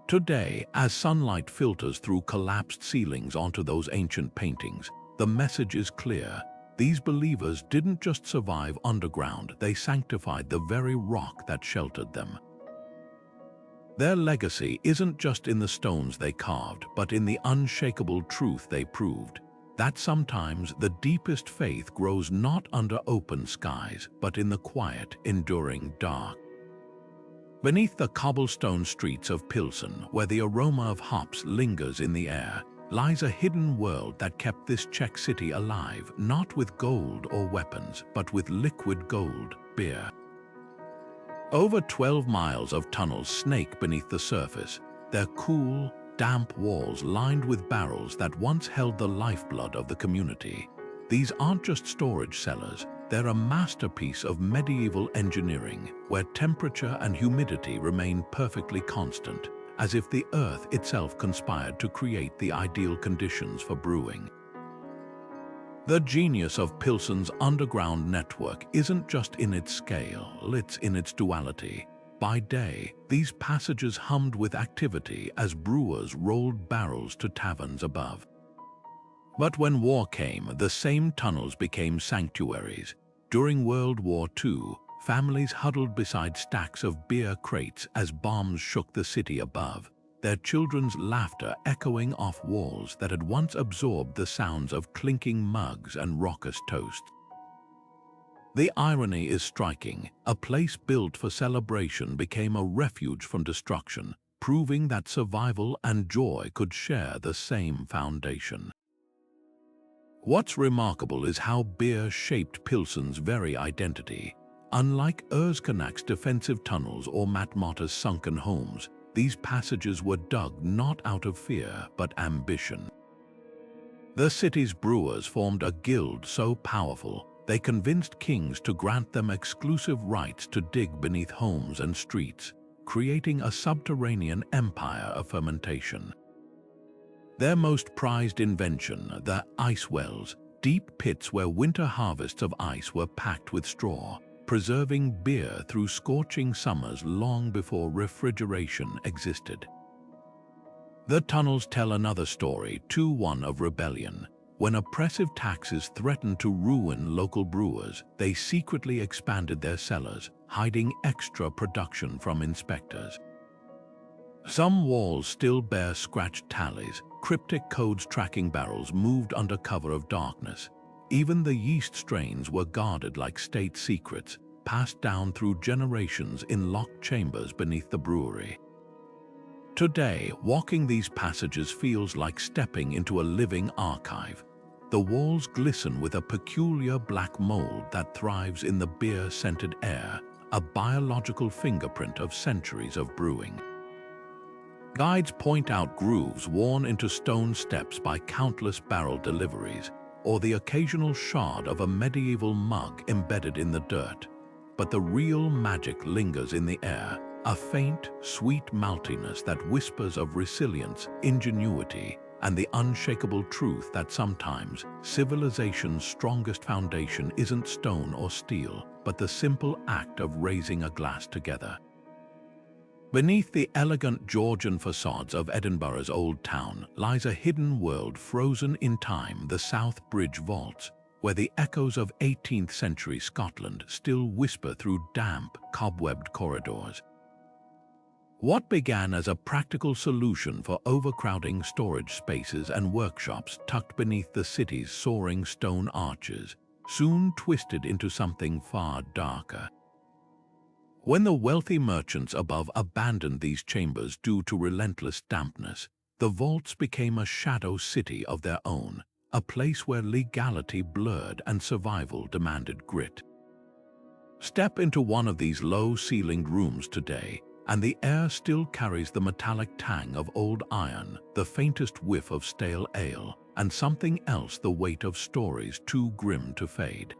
Today, as sunlight filters through collapsed ceilings onto those ancient paintings, the message is clear. These believers didn't just survive underground, they sanctified the very rock that sheltered them. Their legacy isn't just in the stones they carved, but in the unshakable truth they proved, that sometimes the deepest faith grows not under open skies, but in the quiet, enduring dark. Beneath the cobblestone streets of Plzeň, where the aroma of hops lingers in the air, lies a hidden world that kept this Czech city alive, not with gold or weapons, but with liquid gold, beer. Over 12 miles of tunnels snake beneath the surface, their cool, damp walls lined with barrels that once held the lifeblood of the community. These aren't just storage cellars, they're a masterpiece of medieval engineering, where temperature and humidity remain perfectly constant, as if the earth itself conspired to create the ideal conditions for brewing. The genius of Plzeň's underground network isn't just in its scale, it's in its duality. By day, these passages hummed with activity as brewers rolled barrels to taverns above. But when war came, the same tunnels became sanctuaries. During World War II, families huddled beside stacks of beer crates as bombs shook the city above, their children's laughter echoing off walls that had once absorbed the sounds of clinking mugs and raucous toasts. The irony is striking. A place built for celebration became a refuge from destruction, proving that survival and joy could share the same foundation. What's remarkable is how beer shaped Plzeň's very identity. Unlike Özkonak's defensive tunnels or Matmata's sunken homes, these passages were dug not out of fear but ambition. The city's brewers formed a guild so powerful they convinced kings to grant them exclusive rights to dig beneath homes and streets, creating a subterranean empire of fermentation. Their most prized invention, the ice wells, deep pits where winter harvests of ice were packed with straw, preserving beer through scorching summers long before refrigeration existed. The tunnels tell another story, too, one of rebellion. When oppressive taxes threatened to ruin local brewers, they secretly expanded their cellars, hiding extra production from inspectors. Some walls still bear scratched tallies, cryptic codes tracking barrels moved under cover of darkness. Even the yeast strains were guarded like state secrets, passed down through generations in locked chambers beneath the brewery. Today, walking these passages feels like stepping into a living archive. The walls glisten with a peculiar black mold that thrives in the beer-scented air, a biological fingerprint of centuries of brewing. Guides point out grooves worn into stone steps by countless barrel deliveries, or the occasional shard of a medieval mug embedded in the dirt. But the real magic lingers in the air, a faint, sweet maltiness that whispers of resilience, ingenuity, and the unshakable truth that sometimes civilization's strongest foundation isn't stone or steel, but the simple act of raising a glass together. Beneath the elegant Georgian facades of Edinburgh's Old Town lies a hidden world frozen in time, the South Bridge Vaults, where the echoes of 18th century Scotland still whisper through damp, cobwebbed corridors. What began as a practical solution for overcrowding storage spaces and workshops tucked beneath the city's soaring stone arches soon twisted into something far darker. When the wealthy merchants above abandoned these chambers due to relentless dampness, the vaults became a shadow city of their own, a place where legality blurred and survival demanded grit. Step into one of these low-ceilinged rooms today, and the air still carries the metallic tang of old iron, the faintest whiff of stale ale, and something else, the weight of stories too grim to fade.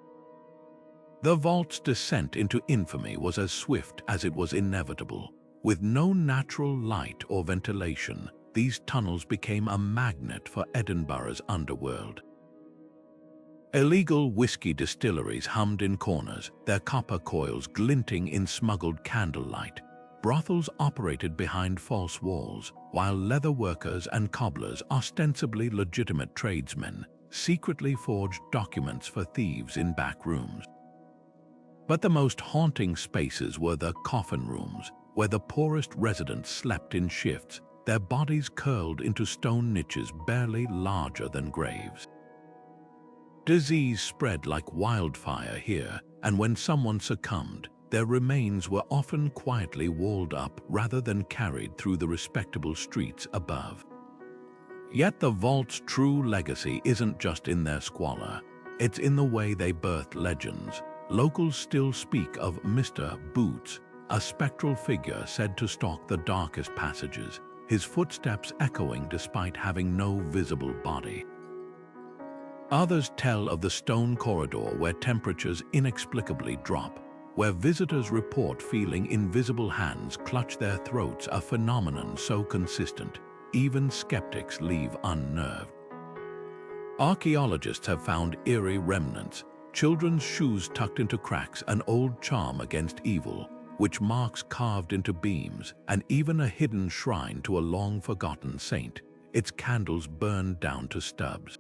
The vault's descent into infamy was as swift as it was inevitable. With no natural light or ventilation, these tunnels became a magnet for Edinburgh's underworld. Illegal whiskey distilleries hummed in corners, their copper coils glinting in smuggled candlelight. Brothels operated behind false walls, while leather workers and cobblers, ostensibly legitimate tradesmen, secretly forged documents for thieves in back rooms. But the most haunting spaces were the coffin rooms, where the poorest residents slept in shifts, their bodies curled into stone niches barely larger than graves. Disease spread like wildfire here, and when someone succumbed, their remains were often quietly walled up rather than carried through the respectable streets above. Yet the vault's true legacy isn't just in their squalor, it's in the way they birthed legends. Locals still speak of Mr. Boots, a spectral figure said to stalk the darkest passages, his footsteps echoing despite having no visible body. Others tell of the stone corridor where temperatures inexplicably drop, where visitors report feeling invisible hands clutch their throats, a phenomenon so consistent, even skeptics leave unnerved. Archaeologists have found eerie remnants, children's shoes tucked into cracks, an old charm against evil, which marks carved into beams, and even a hidden shrine to a long-forgotten saint, its candles burned down to stubs.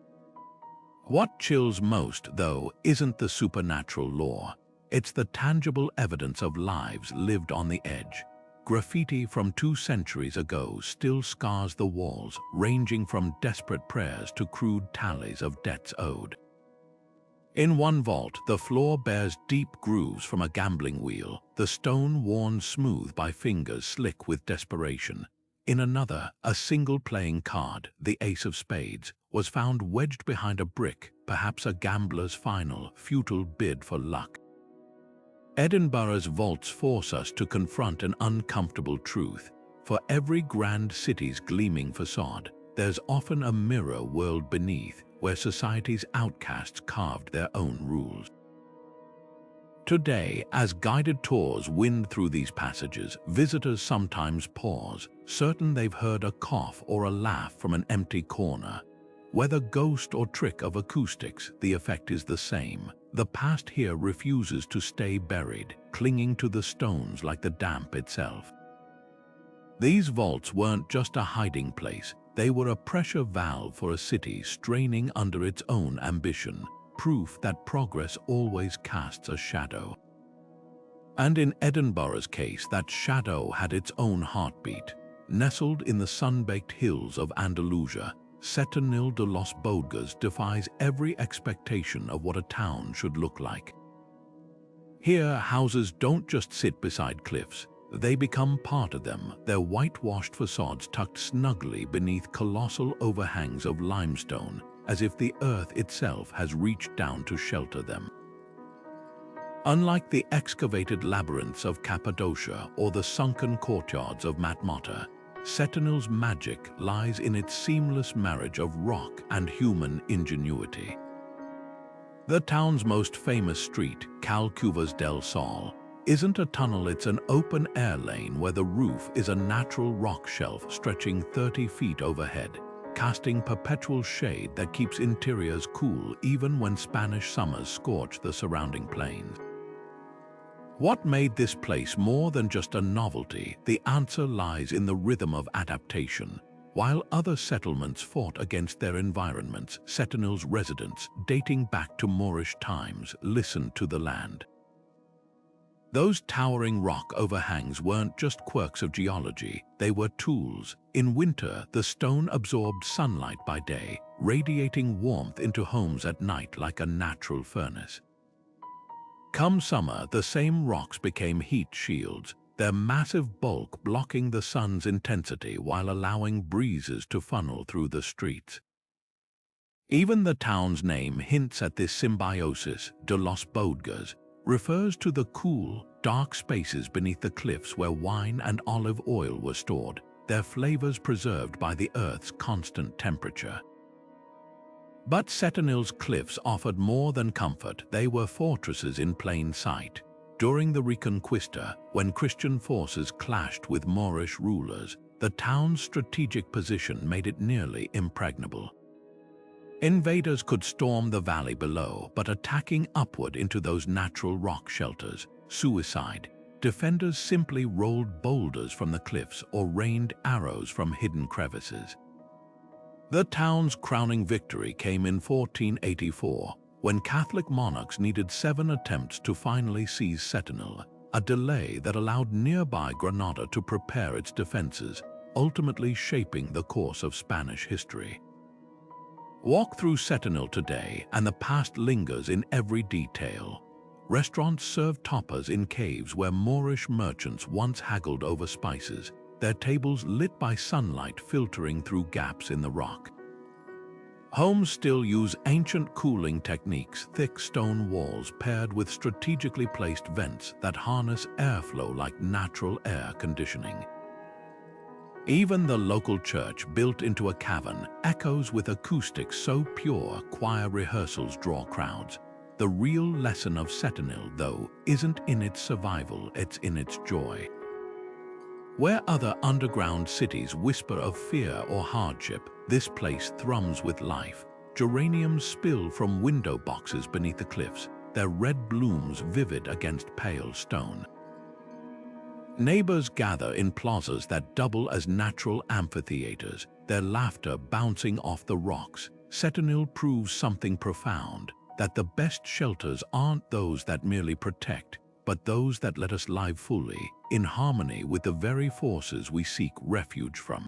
What chills most, though, isn't the supernatural lore. It's the tangible evidence of lives lived on the edge. Graffiti from 2 centuries ago still scars the walls, ranging from desperate prayers to crude tallies of debts owed. In one vault, the floor bears deep grooves from a gambling wheel, the stone worn smooth by fingers slick with desperation. In another, a single playing card, the ace of spades, was found wedged behind a brick, perhaps a gambler's final, futile bid for luck. Edinburgh's vaults force us to confront an uncomfortable truth. For every grand city's gleaming facade, there's often a mirror world beneath, where society's outcasts carved their own rules. Today, as guided tours wind through these passages, visitors sometimes pause, certain they've heard a cough or a laugh from an empty corner. Whether ghost or trick of acoustics, the effect is the same. The past here refuses to stay buried, clinging to the stones like the damp itself. These vaults weren't just a hiding place, they were a pressure valve for a city straining under its own ambition, proof that progress always casts a shadow. And in Edinburgh's case, that shadow had its own heartbeat. Nestled in the sun-baked hills of Andalusia, Setonil de los Bodgas defies every expectation of what a town should look like. Here, houses don't just sit beside cliffs, they become part of them, their whitewashed facades tucked snugly beneath colossal overhangs of limestone, as if the earth itself has reached down to shelter them. Unlike the excavated labyrinths of Cappadocia or the sunken courtyards of Matmata, Setonil's magic lies in its seamless marriage of rock and human ingenuity. The town's most famous street, Calcuvas del Sol, isn't a tunnel, it's an open-air lane where the roof is a natural rock shelf stretching 30 feet overhead, casting perpetual shade that keeps interiors cool even when Spanish summers scorch the surrounding plains. What made this place more than just a novelty? The answer lies in the rhythm of adaptation. While other settlements fought against their environments, Setonil's residents, dating back to Moorish times, listened to the land. Those towering rock overhangs weren't just quirks of geology, they were tools. In winter, the stone absorbed sunlight by day, radiating warmth into homes at night like a natural furnace. Come summer, the same rocks became heat shields, their massive bulk blocking the sun's intensity while allowing breezes to funnel through the streets. Even the town's name hints at this symbiosis. De los Bodgas refers to the cool, dark spaces beneath the cliffs where wine and olive oil were stored, their flavors preserved by the earth's constant temperature. But Setonil's cliffs offered more than comfort, they were fortresses in plain sight. During the Reconquista, when Christian forces clashed with Moorish rulers, the town's strategic position made it nearly impregnable. Invaders could storm the valley below, but attacking upward into those natural rock shelters, suicide, defenders simply rolled boulders from the cliffs or rained arrows from hidden crevices. The town's crowning victory came in 1484, when Catholic monarchs needed 7 attempts to finally seize Setonil, a delay that allowed nearby Granada to prepare its defenses, ultimately shaping the course of Spanish history. Walk through Setonil today, and the past lingers in every detail. Restaurants serve tapas in caves where Moorish merchants once haggled over spices, their tables lit by sunlight filtering through gaps in the rock. Homes still use ancient cooling techniques, thick stone walls paired with strategically placed vents that harness airflow like natural air conditioning. Even the local church, built into a cavern, echoes with acoustics so pure choir rehearsals draw crowds. The real lesson of Setonil, though, isn't in its survival, it's in its joy. Where other underground cities whisper of fear or hardship, this place thrums with life. Geraniums spill from window boxes beneath the cliffs, their red blooms vivid against pale stone. Neighbors gather in plazas that double as natural amphitheaters, their laughter bouncing off the rocks. Setonil proves something profound. that the best shelters aren't those that merely protect, but those that let us live fully, in harmony with the very forces we seek refuge from.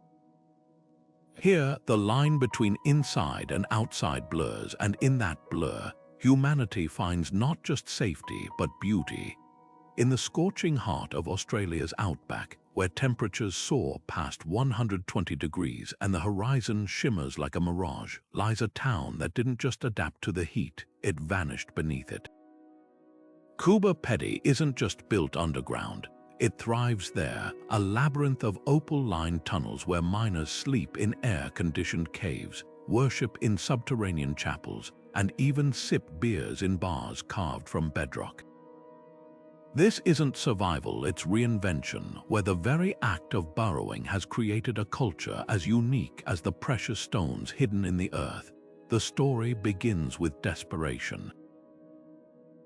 Here, the line between inside and outside blurs, and in that blur, humanity finds not just safety but beauty. In the scorching heart of Australia's outback, where temperatures soar past 120 degrees and the horizon shimmers like a mirage, lies a town that didn't just adapt to the heat, it vanished beneath it. Coober Pedy isn't just built underground. It thrives there, a labyrinth of opal-lined tunnels where miners sleep in air-conditioned caves, worship in subterranean chapels, and even sip beers in bars carved from bedrock. This isn't survival, it's reinvention, where the very act of burrowing has created a culture as unique as the precious stones hidden in the earth. The story begins with desperation.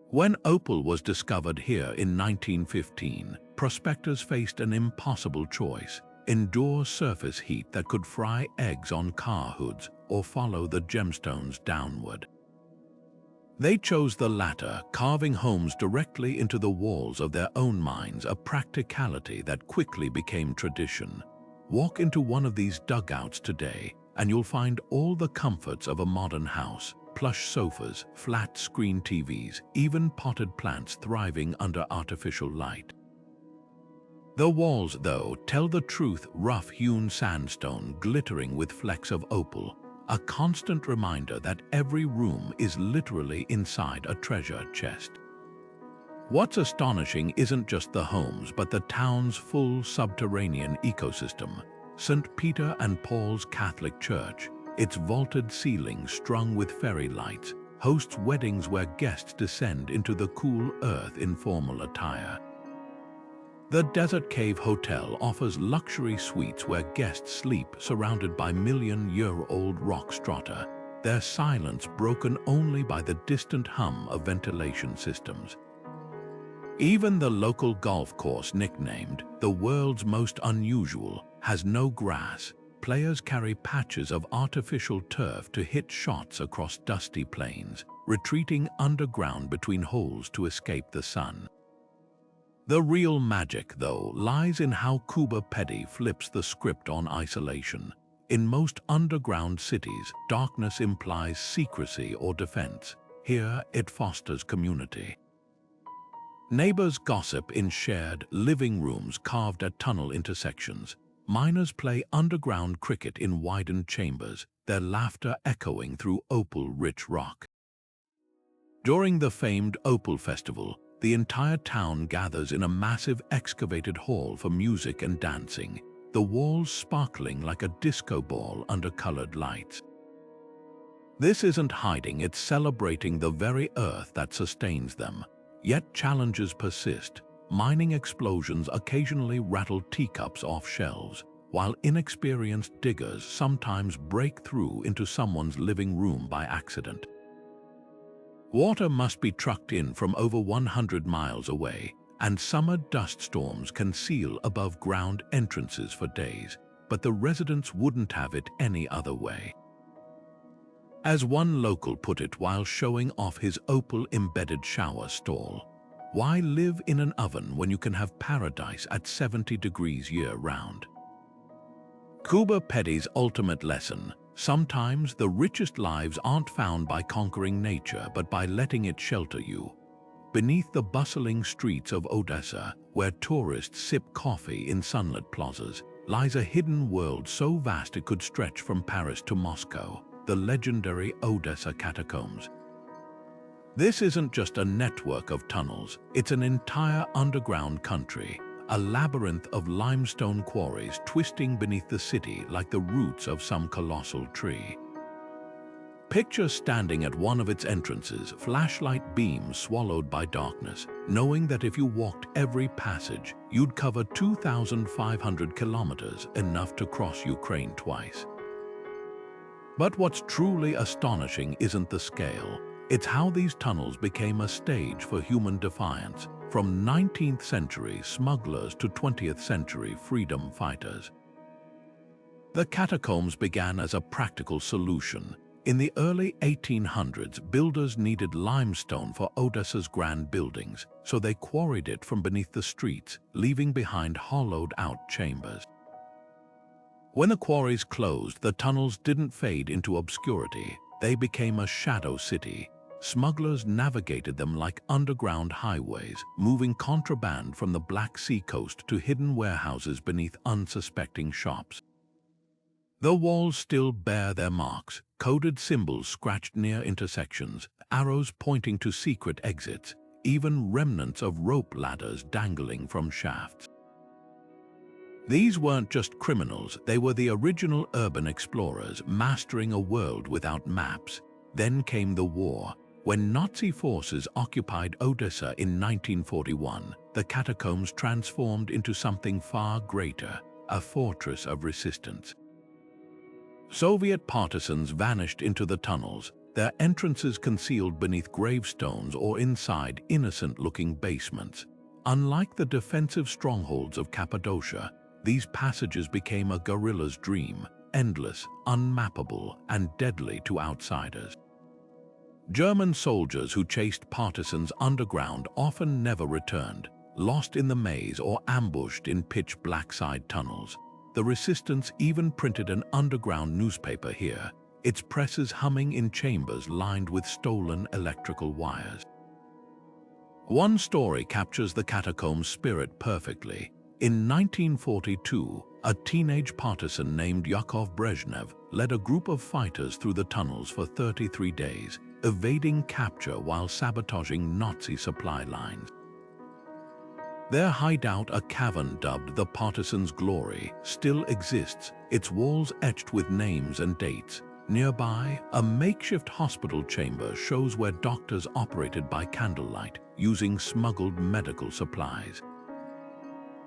When opal was discovered here in 1915, prospectors faced an impossible choice: endure surface heat that could fry eggs on car hoods or follow the gemstones downward. They chose the latter, carving homes directly into the walls of their own mines, a practicality that quickly became tradition. Walk into one of these dugouts today, and you'll find all the comforts of a modern house: plush sofas, flat-screen TVs, even potted plants thriving under artificial light. The walls, though, tell the truth: rough-hewn sandstone glittering with flecks of opal, a constant reminder that every room is literally inside a treasure chest. What's astonishing isn't just the homes, but the town's full subterranean ecosystem. St. Peter and Paul's Catholic Church, its vaulted ceiling strung with fairy lights, hosts weddings where guests descend into the cool earth in formal attire. The Desert Cave Hotel offers luxury suites where guests sleep surrounded by million-year-old rock strata, their silence broken only by the distant hum of ventilation systems. Even the local golf course, nicknamed the world's most unusual, has no grass. Players carry patches of artificial turf to hit shots across dusty plains, retreating underground between holes to escape the sun. The real magic, though, lies in how Coober Pedy flips the script on isolation. In most underground cities, darkness implies secrecy or defense. Here, it fosters community. Neighbors gossip in shared living rooms carved at tunnel intersections. Miners play underground cricket in widened chambers, their laughter echoing through opal-rich rock. During the famed Opal Festival, the entire town gathers in a massive excavated hall for music and dancing, the walls sparkling like a disco ball under colored lights. This isn't hiding, it's celebrating the very earth that sustains them. Yet challenges persist. Mining explosions occasionally rattle teacups off shelves, while inexperienced diggers sometimes break through into someone's living room by accident. Water must be trucked in from over 100 miles away, and summer dust storms can seal above-ground entrances for days, but the residents wouldn't have it any other way. As one local put it while showing off his opal-embedded shower stall, "Why live in an oven when you can have paradise at 70 degrees year-round?" Coober Pedy's ultimate lesson: sometimes the richest lives aren't found by conquering nature, but by letting it shelter you. Beneath the bustling streets of Odessa, where tourists sip coffee in sunlit plazas, lies a hidden world so vast it could stretch from Paris to Moscow: the legendary Odessa Catacombs. This isn't just a network of tunnels, it's an entire underground country, a labyrinth of limestone quarries twisting beneath the city like the roots of some colossal tree. Picture standing at one of its entrances, flashlight beams swallowed by darkness, knowing that if you walked every passage, you'd cover 2,500 kilometers, enough to cross Ukraine twice. But what's truly astonishing isn't the scale. It's how these tunnels became a stage for human defiance, from 19th century smugglers to 20th century freedom fighters. The catacombs began as a practical solution. In the early 1800s, builders needed limestone for Odessa's grand buildings, so they quarried it from beneath the streets, leaving behind hollowed-out chambers. When the quarries closed, the tunnels didn't fade into obscurity. They became a shadow city. Smugglers navigated them like underground highways, moving contraband from the Black Sea coast to hidden warehouses beneath unsuspecting shops. The walls still bear their marks, coded symbols scratched near intersections, arrows pointing to secret exits, even remnants of rope ladders dangling from shafts. These weren't just criminals, they were the original urban explorers mastering a world without maps. Then came the war. When Nazi forces occupied Odessa in 1941, the catacombs transformed into something far greater, a fortress of resistance. Soviet partisans vanished into the tunnels, their entrances concealed beneath gravestones or inside innocent-looking basements. Unlike the defensive strongholds of Cappadocia, these passages became a guerrilla's dream, endless, unmappable, and deadly to outsiders. German soldiers who chased partisans underground often never returned, lost in the maze or ambushed in pitch-black side tunnels. The resistance even printed an underground newspaper here, its presses humming in chambers lined with stolen electrical wires. One story captures the catacombs' spirit perfectly. In 1942, a teenage partisan named Yakov Brezhnev led a group of fighters through the tunnels for 33 days, evading capture while sabotaging Nazi supply lines. Their hideout, a cavern dubbed the Partisan's Glory, still exists, its walls etched with names and dates. Nearby, a makeshift hospital chamber shows where doctors operated by candlelight, using smuggled medical supplies.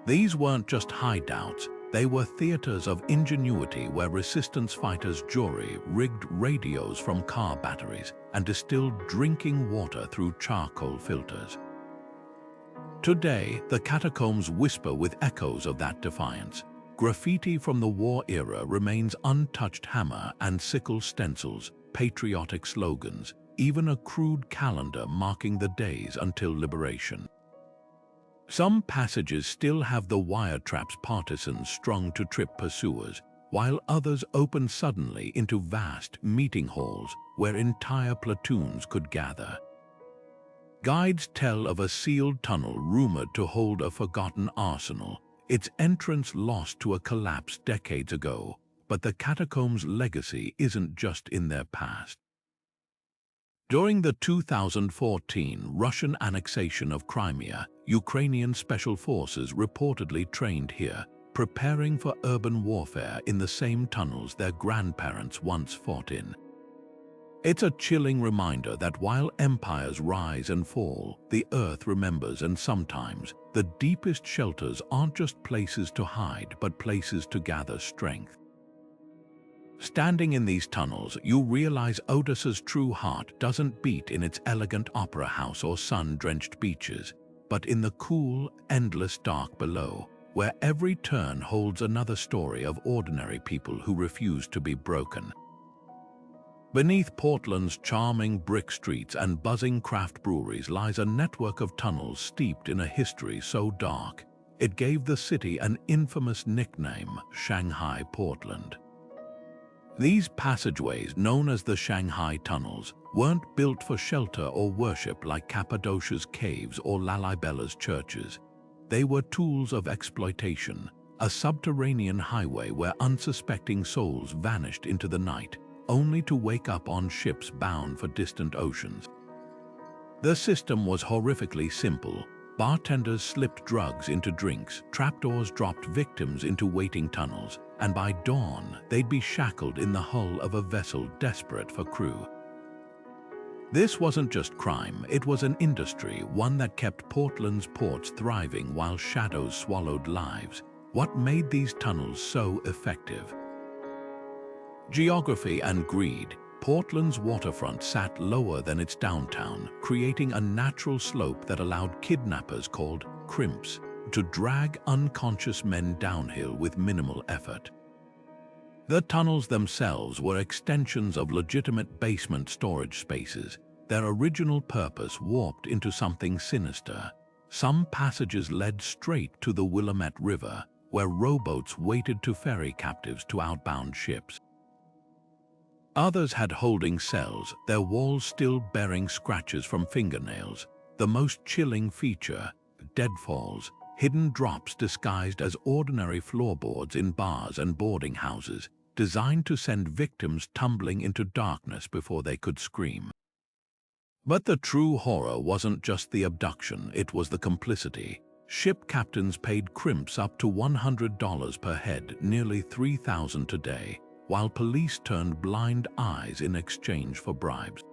These weren't just hideouts, they were theaters of ingenuity where resistance fighters' jury-rigged radios from car batteries and distilled drinking water through charcoal filters. Today, the catacombs whisper with echoes of that defiance. Graffiti from the war era remains untouched, hammer and sickle stencils, patriotic slogans, even a crude calendar marking the days until liberation. Some passages still have the wire traps partisans strung to trip pursuers, while others open suddenly into vast meeting halls where entire platoons could gather. Guides tell of a sealed tunnel rumored to hold a forgotten arsenal, its entrance lost to a collapse decades ago, but the catacombs' legacy isn't just in their past. During the 2014 Russian annexation of Crimea, Ukrainian special forces reportedly trained here, preparing for urban warfare in the same tunnels their grandparents once fought in. It's a chilling reminder that while empires rise and fall, the earth remembers, and sometimes the deepest shelters aren't just places to hide but places to gather strength. Standing in these tunnels, you realize Odessa's true heart doesn't beat in its elegant opera house or sun-drenched beaches, but in the cool, endless dark below, where every turn holds another story of ordinary people who refuse to be broken. Beneath Portland's charming brick streets and buzzing craft breweries lies a network of tunnels steeped in a history so dark, it gave the city an infamous nickname, Shanghai Portland. These passageways, known as the Shanghai Tunnels, weren't built for shelter or worship like Cappadocia's caves or Lalibela's churches. They were tools of exploitation, a subterranean highway where unsuspecting souls vanished into the night, only to wake up on ships bound for distant oceans. The system was horrifically simple. Bartenders slipped drugs into drinks, trapdoors dropped victims into waiting tunnels, and by dawn they'd be shackled in the hull of a vessel desperate for crew. This wasn't just crime, it was an industry, one that kept Portland's ports thriving while shadows swallowed lives. What made these tunnels so effective? Geography and greed. Portland's waterfront sat lower than its downtown, creating a natural slope that allowed kidnappers called crimps to drag unconscious men downhill with minimal effort. The tunnels themselves were extensions of legitimate basement storage spaces, their original purpose warped into something sinister. Some passages led straight to the Willamette River, where rowboats waited to ferry captives to outbound ships. Others had holding cells, their walls still bearing scratches from fingernails. The most chilling feature, deadfalls, hidden drops disguised as ordinary floorboards in bars and boarding houses, designed to send victims tumbling into darkness before they could scream. But the true horror wasn't just the abduction, it was the complicity. Ship captains paid crimps up to $100 per head, nearly $3,000 today, while police turned blind eyes in exchange for bribes.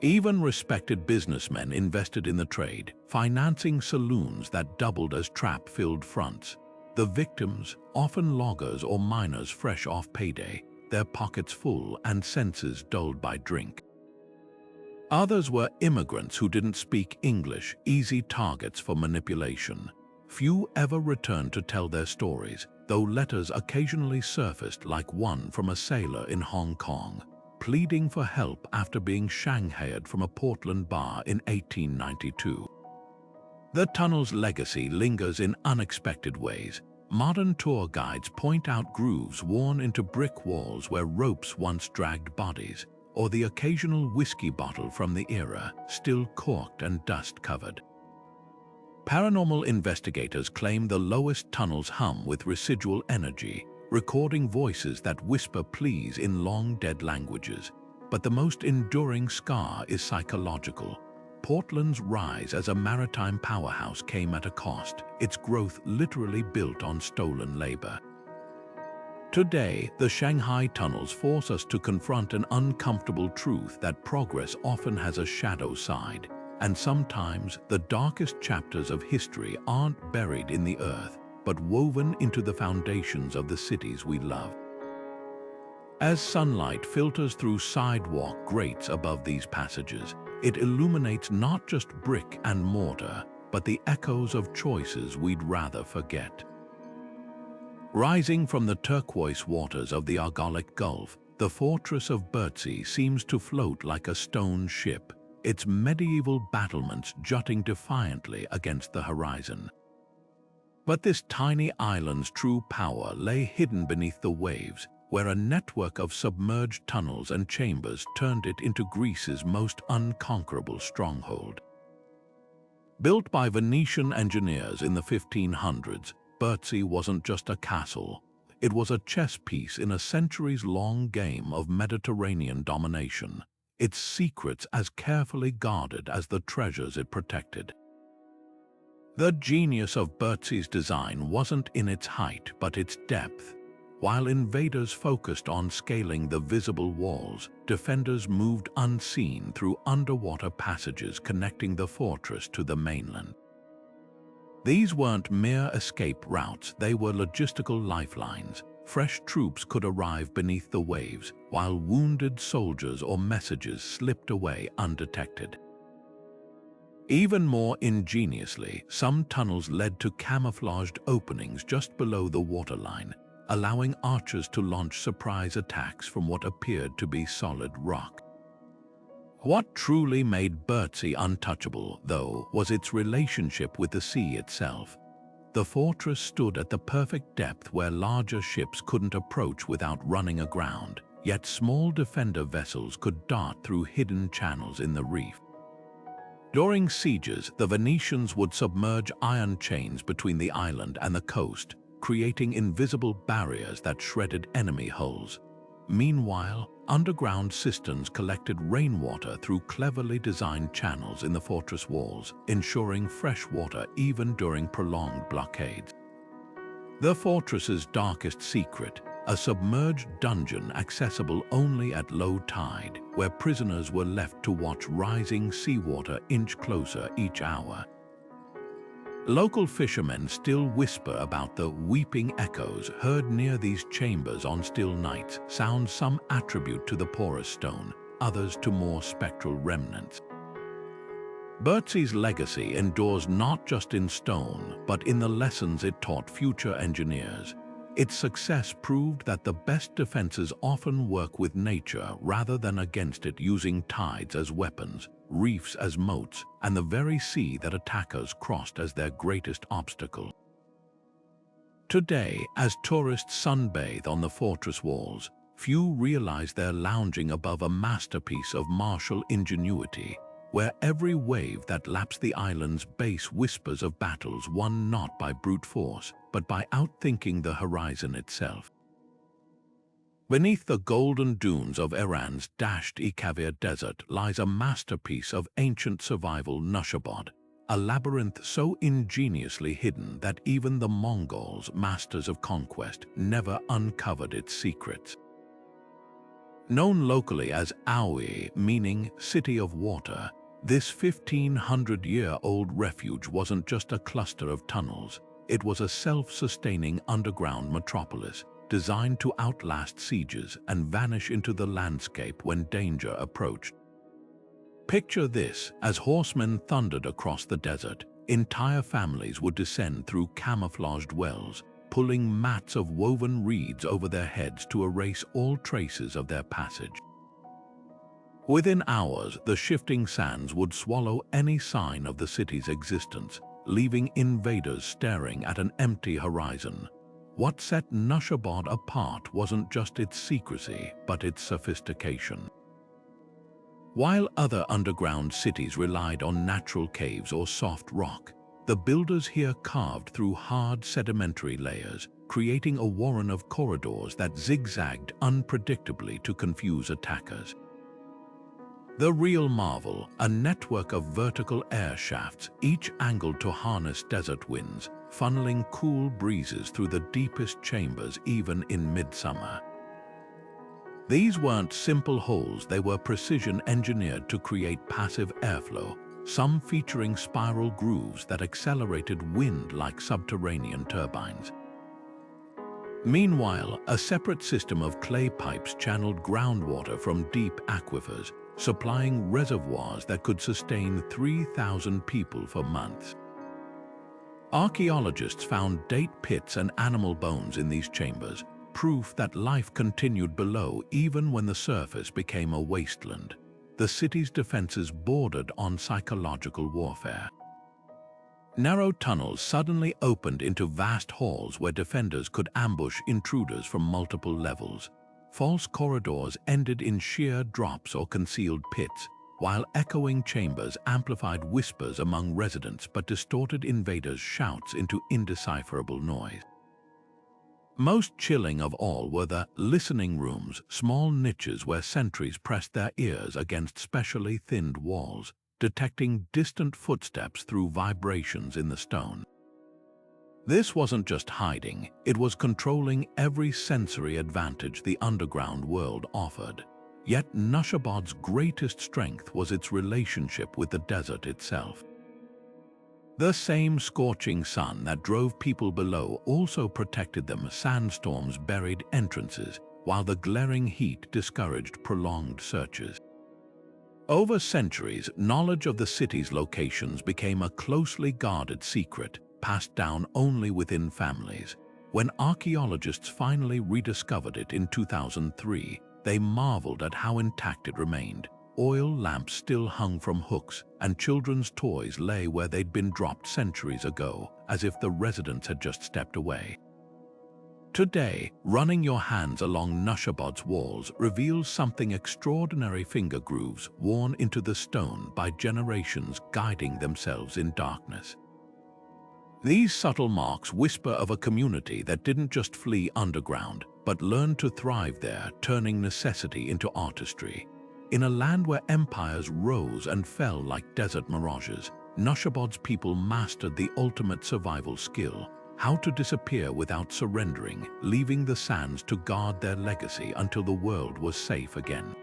Even respected businessmen invested in the trade, financing saloons that doubled as trap-filled fronts. The victims, often loggers or miners fresh off payday, their pockets full and senses dulled by drink. Others were immigrants who didn't speak English, easy targets for manipulation. Few ever returned to tell their stories, though letters occasionally surfaced, like one from a sailor in Hong Kong, pleading for help after being shanghaied from a Portland bar in 1892. The tunnel's legacy lingers in unexpected ways. Modern tour guides point out grooves worn into brick walls where ropes once dragged bodies, or the occasional whiskey bottle from the era, still corked and dust-covered. Paranormal investigators claim the lowest tunnels hum with residual energy, recording voices that whisper pleas in long-dead languages. But the most enduring scar is psychological. Portland's rise as a maritime powerhouse came at a cost, its growth literally built on stolen labor. Today, the Shanghai tunnels force us to confront an uncomfortable truth that progress often has a shadow side, and sometimes the darkest chapters of history aren't buried in the earth, but woven into the foundations of the cities we love. As sunlight filters through sidewalk grates above these passages, it illuminates not just brick and mortar, but the echoes of choices we'd rather forget. Rising from the turquoise waters of the Argolic Gulf, the fortress of Plzeň seems to float like a stone ship, its medieval battlements jutting defiantly against the horizon. But this tiny island's true power lay hidden beneath the waves, where a network of submerged tunnels and chambers turned it into Greece's most unconquerable stronghold. Built by Venetian engineers in the 1500s, Plzeň wasn't just a castle, it was a chess piece in a centuries-long game of Mediterranean domination, its secrets as carefully guarded as the treasures it protected. The genius of Plzeň's design wasn't in its height but its depth. While invaders focused on scaling the visible walls, defenders moved unseen through underwater passages connecting the fortress to the mainland. These weren't mere escape routes, they were logistical lifelines. Fresh troops could arrive beneath the waves, while wounded soldiers or messages slipped away undetected. Even more ingeniously, some tunnels led to camouflaged openings just below the waterline, allowing archers to launch surprise attacks from what appeared to be solid rock. What truly made Plzeň untouchable, though, was its relationship with the sea itself. The fortress stood at the perfect depth where larger ships couldn't approach without running aground, yet small defender vessels could dart through hidden channels in the reef. During sieges, the Venetians would submerge iron chains between the island and the coast, creating invisible barriers that shredded enemy hulls. Meanwhile, underground cisterns collected rainwater through cleverly designed channels in the fortress walls, ensuring fresh water even during prolonged blockades. The fortress's darkest secret, a submerged dungeon accessible only at low tide, where prisoners were left to watch rising seawater inch closer each hour. Local fishermen still whisper about the weeping echoes heard near these chambers on still nights, sounds some attribute to the porous stone, others to more spectral remnants. Plzeň's legacy endures not just in stone, but in the lessons it taught future engineers. Its success proved that the best defenses often work with nature rather than against it, using tides as weapons, reefs as moats, and the very sea that attackers crossed as their greatest obstacle. Today, as tourists sunbathe on the fortress walls, few realize they're lounging above a masterpiece of martial ingenuity, where every wave that laps the island's base whispers of battles won not by brute force, but by outthinking the horizon itself. Beneath the golden dunes of Iran's dashed Ikavir Desert lies a masterpiece of ancient survival, Nushabod, a labyrinth so ingeniously hidden that even the Mongols, masters of conquest, never uncovered its secrets. Known locally as Aui, meaning City of Water, this 1,500-year-old refuge wasn't just a cluster of tunnels. It was a self-sustaining underground metropolis, designed to outlast sieges and vanish into the landscape when danger approached. Picture this: as horsemen thundered across the desert, entire families would descend through camouflaged wells, pulling mats of woven reeds over their heads to erase all traces of their passage. Within hours, the shifting sands would swallow any sign of the city's existence, leaving invaders staring at an empty horizon. What set Nushabod apart wasn't just its secrecy, but its sophistication. While other underground cities relied on natural caves or soft rock, the builders here carved through hard sedimentary layers, creating a warren of corridors that zigzagged unpredictably to confuse attackers. The real marvel, a network of vertical air shafts, each angled to harness desert winds, funneling cool breezes through the deepest chambers even in midsummer. These weren't simple holes, they were precision engineered to create passive airflow, some featuring spiral grooves that accelerated wind like subterranean turbines. Meanwhile, a separate system of clay pipes channeled groundwater from deep aquifers, supplying reservoirs that could sustain 3,000 people for months. Archaeologists found date pits and animal bones in these chambers, proof that life continued below even when the surface became a wasteland. The city's defenses bordered on psychological warfare. Narrow tunnels suddenly opened into vast halls where defenders could ambush intruders from multiple levels. False corridors ended in sheer drops or concealed pits, while echoing chambers amplified whispers among residents but distorted invaders' shouts into indecipherable noise. Most chilling of all were the listening rooms, small niches where sentries pressed their ears against specially thinned walls, detecting distant footsteps through vibrations in the stone. This wasn't just hiding, it was controlling every sensory advantage the underground world offered. Yet Nushabod's greatest strength was its relationship with the desert itself. The same scorching sun that drove people below also protected them. Sandstorms buried entrances, while the glaring heat discouraged prolonged searches. Over centuries, knowledge of the city's locations became a closely guarded secret, passed down only within families. When archaeologists finally rediscovered it in 2003, they marveled at how intact it remained. Oil lamps still hung from hooks, and children's toys lay where they'd been dropped centuries ago, as if the residents had just stepped away. Today, running your hands along Nushabod's walls reveals something extraordinary: finger grooves worn into the stone by generations guiding themselves in darkness. These subtle marks whisper of a community that didn't just flee underground, but learned to thrive there, turning necessity into artistry. In a land where empires rose and fell like desert mirages, Nushabod's people mastered the ultimate survival skill: how to disappear without surrendering, leaving the sands to guard their legacy until the world was safe again.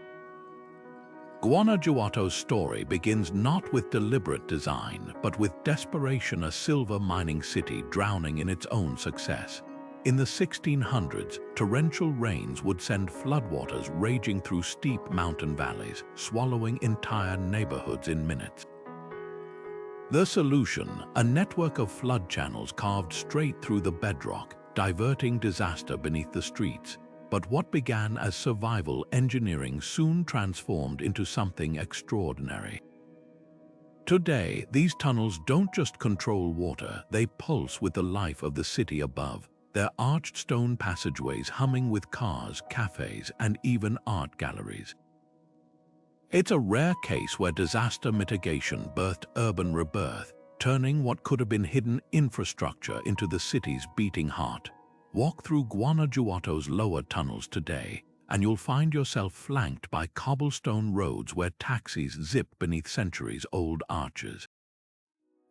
Guanajuato's story begins not with deliberate design, but with desperation: a silver mining city drowning in its own success. In the 1600s, torrential rains would send floodwaters raging through steep mountain valleys, swallowing entire neighborhoods in minutes. The solution: a network of flood channels carved straight through the bedrock, diverting disaster beneath the streets. But what began as survival engineering soon transformed into something extraordinary. Today, these tunnels don't just control water, they pulse with the life of the city above, their arched stone passageways humming with cars, cafes, and even art galleries. It's a rare case where disaster mitigation birthed urban rebirth, turning what could have been hidden infrastructure into the city's beating heart. Walk through Guanajuato's lower tunnels today, and you'll find yourself flanked by cobblestone roads where taxis zip beneath centuries-old arches.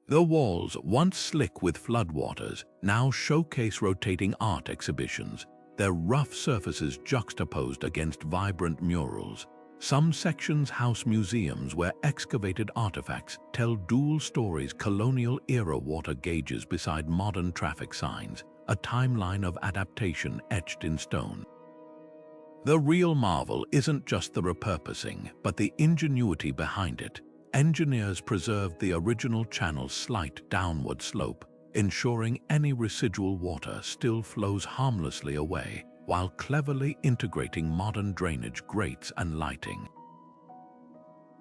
The walls, once slick with floodwaters, now showcase rotating art exhibitions, their rough surfaces juxtaposed against vibrant murals. Some sections house museums where excavated artifacts tell dual stories, colonial-era water gauges beside modern traffic signs, a timeline of adaptation etched in stone. The real marvel isn't just the repurposing, but the ingenuity behind it. Engineers preserved the original channel's slight downward slope, ensuring any residual water still flows harmlessly away, while cleverly integrating modern drainage grates and lighting.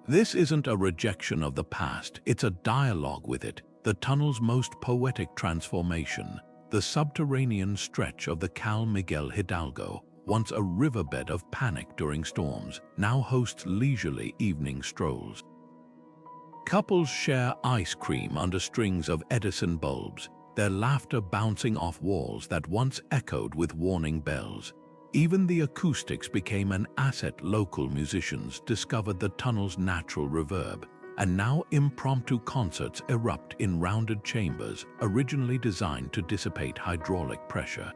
This isn't a rejection of the past, it's a dialogue with it, the tunnel's most poetic transformation. The subterranean stretch of the Cal Miguel Hidalgo, once a riverbed of panic during storms, now hosts leisurely evening strolls. Couples share ice cream under strings of Edison bulbs, their laughter bouncing off walls that once echoed with warning bells. Even the acoustics became an asset. Local musicians discovered the tunnel's natural reverb, and now impromptu concerts erupt in rounded chambers originally designed to dissipate hydraulic pressure.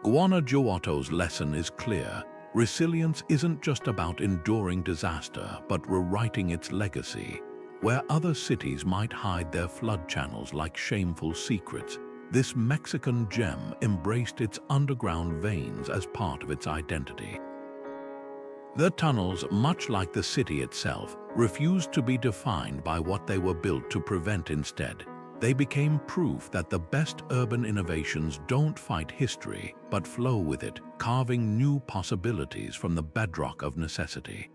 Guanajuato's lesson is clear. Resilience isn't just about enduring disaster, but rewriting its legacy. Where other cities might hide their flood channels like shameful secrets, this Mexican gem embraced its underground veins as part of its identity. The tunnels, much like the city itself, refused to be defined by what they were built to prevent. Instead, they became proof that the best urban innovations don't fight history, but flow with it, carving new possibilities from the bedrock of necessity.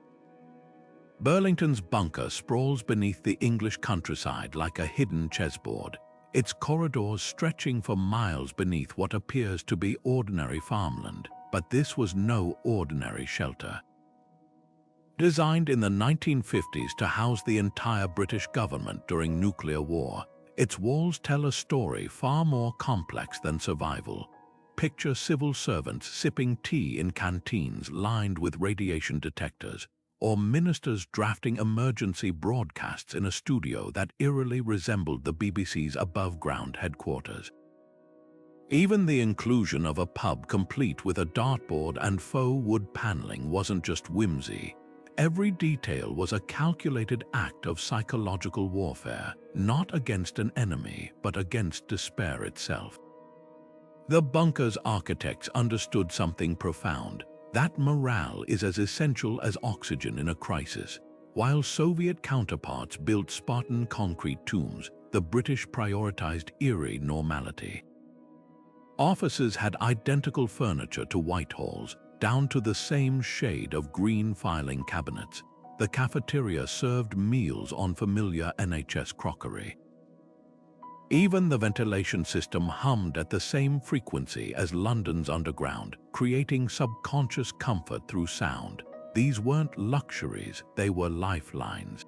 Burlington's bunker sprawls beneath the English countryside like a hidden chessboard, its corridors stretching for miles beneath what appears to be ordinary farmland. But this was no ordinary shelter. Designed in the 1950s to house the entire British government during nuclear war, its walls tell a story far more complex than survival. Picture civil servants sipping tea in canteens lined with radiation detectors, or ministers drafting emergency broadcasts in a studio that eerily resembled the BBC's above-ground headquarters. Even the inclusion of a pub complete with a dartboard and faux wood paneling wasn't just whimsy. Every detail was a calculated act of psychological warfare, not against an enemy, but against despair itself. The bunker's architects understood something profound, that morale is as essential as oxygen in a crisis. While Soviet counterparts built Spartan concrete tombs, the British prioritized eerie normality. Offices had identical furniture to Whitehall's, down to the same shade of green filing cabinets. The cafeteria served meals on familiar NHS crockery. Even the ventilation system hummed at the same frequency as London's underground, creating subconscious comfort through sound. These weren't luxuries, they were lifelines.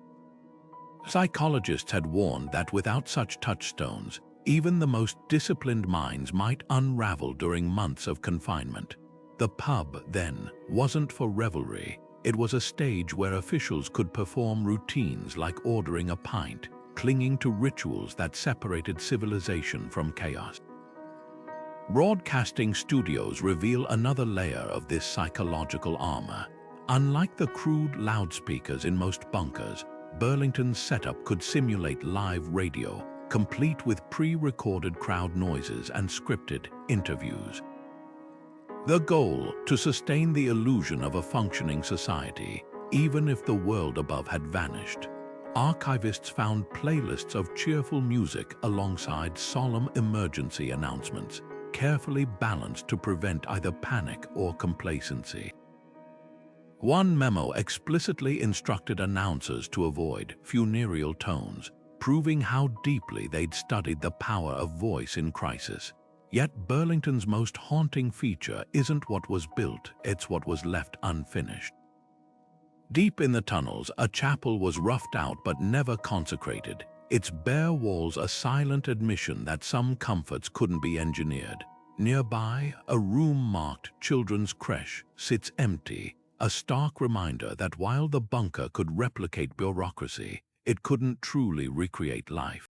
Psychologists had warned that without such touchstones, even the most disciplined minds might unravel during months of confinement. The pub, then, wasn't for revelry. It was a stage where officials could perform routines like ordering a pint, clinging to rituals that separated civilization from chaos. Broadcasting studios reveal another layer of this psychological armor. Unlike the crude loudspeakers in most bunkers, Burlington's setup could simulate live radio, complete with pre-recorded crowd noises and scripted interviews. The goal, to sustain the illusion of a functioning society, even if the world above had vanished. Archivists found playlists of cheerful music alongside solemn emergency announcements. carefully balanced to prevent either panic or complacency. One memo explicitly instructed announcers to avoid funereal tones, proving how deeply they'd studied the power of voice in crisis. Yet Burlington's most haunting feature isn't what was built, it's what was left unfinished. Deep in the tunnels, a chapel was roughed out but never consecrated, its bare walls a silent admission that some comforts couldn't be engineered. Nearby, a room marked Children's Creche sits empty, a stark reminder that while the bunker could replicate bureaucracy, it couldn't truly recreate life.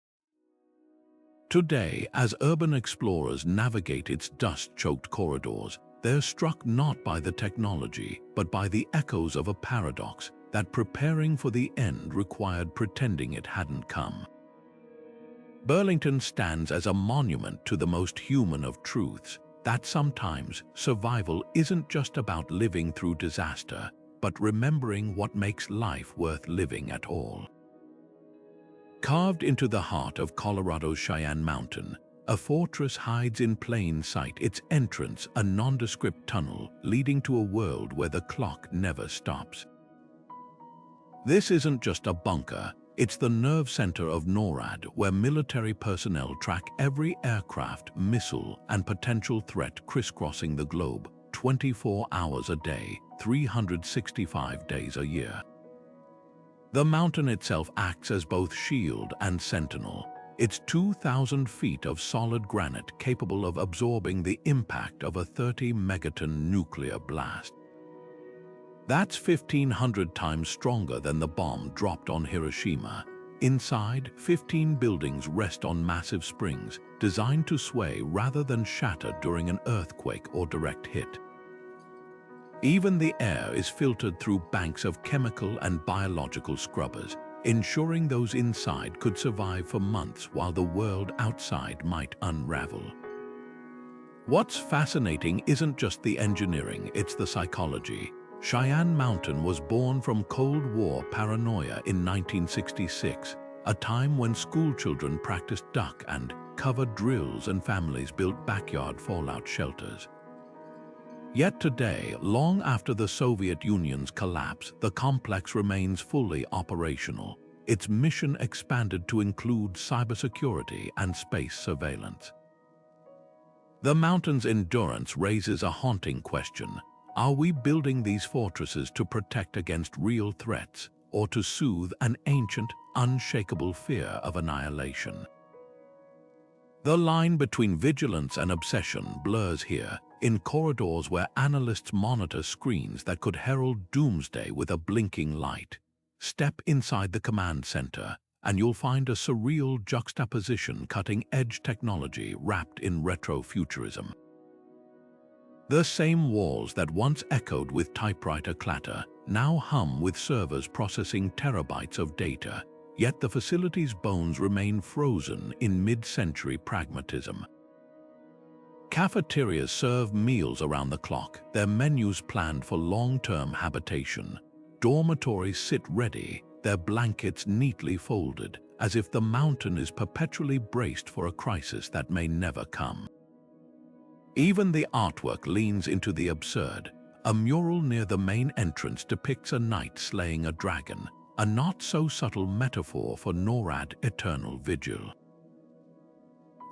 Today, as urban explorers navigate its dust-choked corridors, they're struck not by the technology, but by the echoes of a paradox that preparing for the end required pretending it hadn't come. Burlington stands as a monument to the most human of truths, that sometimes survival isn't just about living through disaster, but remembering what makes life worth living at all. Carved into the heart of Colorado's Cheyenne Mountain, a fortress hides in plain sight, its entrance a nondescript tunnel leading to a world where the clock never stops. This isn't just a bunker, it's the nerve center of NORAD, where military personnel track every aircraft, missile, and potential threat crisscrossing the globe 24 hours a day, 365 days a year. The mountain itself acts as both shield and sentinel, its 2,000 feet of solid granite capable of absorbing the impact of a 30-megaton nuclear blast. That's 1,500 times stronger than the bomb dropped on Hiroshima. Inside, 15 buildings rest on massive springs, designed to sway rather than shatter during an earthquake or direct hit. Even the air is filtered through banks of chemical and biological scrubbers, ensuring those inside could survive for months while the world outside might unravel. What's fascinating isn't just the engineering, it's the psychology. Cheyenne Mountain was born from Cold War paranoia in 1966, a time when schoolchildren practiced duck and cover drills and families built backyard fallout shelters. Yet today, long after the Soviet Union's collapse, the complex remains fully operational, its mission expanded to include cybersecurity and space surveillance. The mountain's endurance raises a haunting question. Are we building these fortresses to protect against real threats, or to soothe an ancient, unshakable fear of annihilation? The line between vigilance and obsession blurs here, in corridors where analysts monitor screens that could herald doomsday with a blinking light. Step inside the command center, and you'll find a surreal juxtaposition cutting-edge technology wrapped in retro-futurism. The same walls that once echoed with typewriter clatter now hum with servers processing terabytes of data, yet the facility's bones remain frozen in mid-century pragmatism. Cafeterias serve meals around the clock, their menus planned for long-term habitation. Dormitories sit ready, their blankets neatly folded, as if the mountain is perpetually braced for a crisis that may never come. Even the artwork leans into the absurd. A mural near the main entrance depicts a knight slaying a dragon, a not-so-subtle metaphor for NORAD eternal vigil.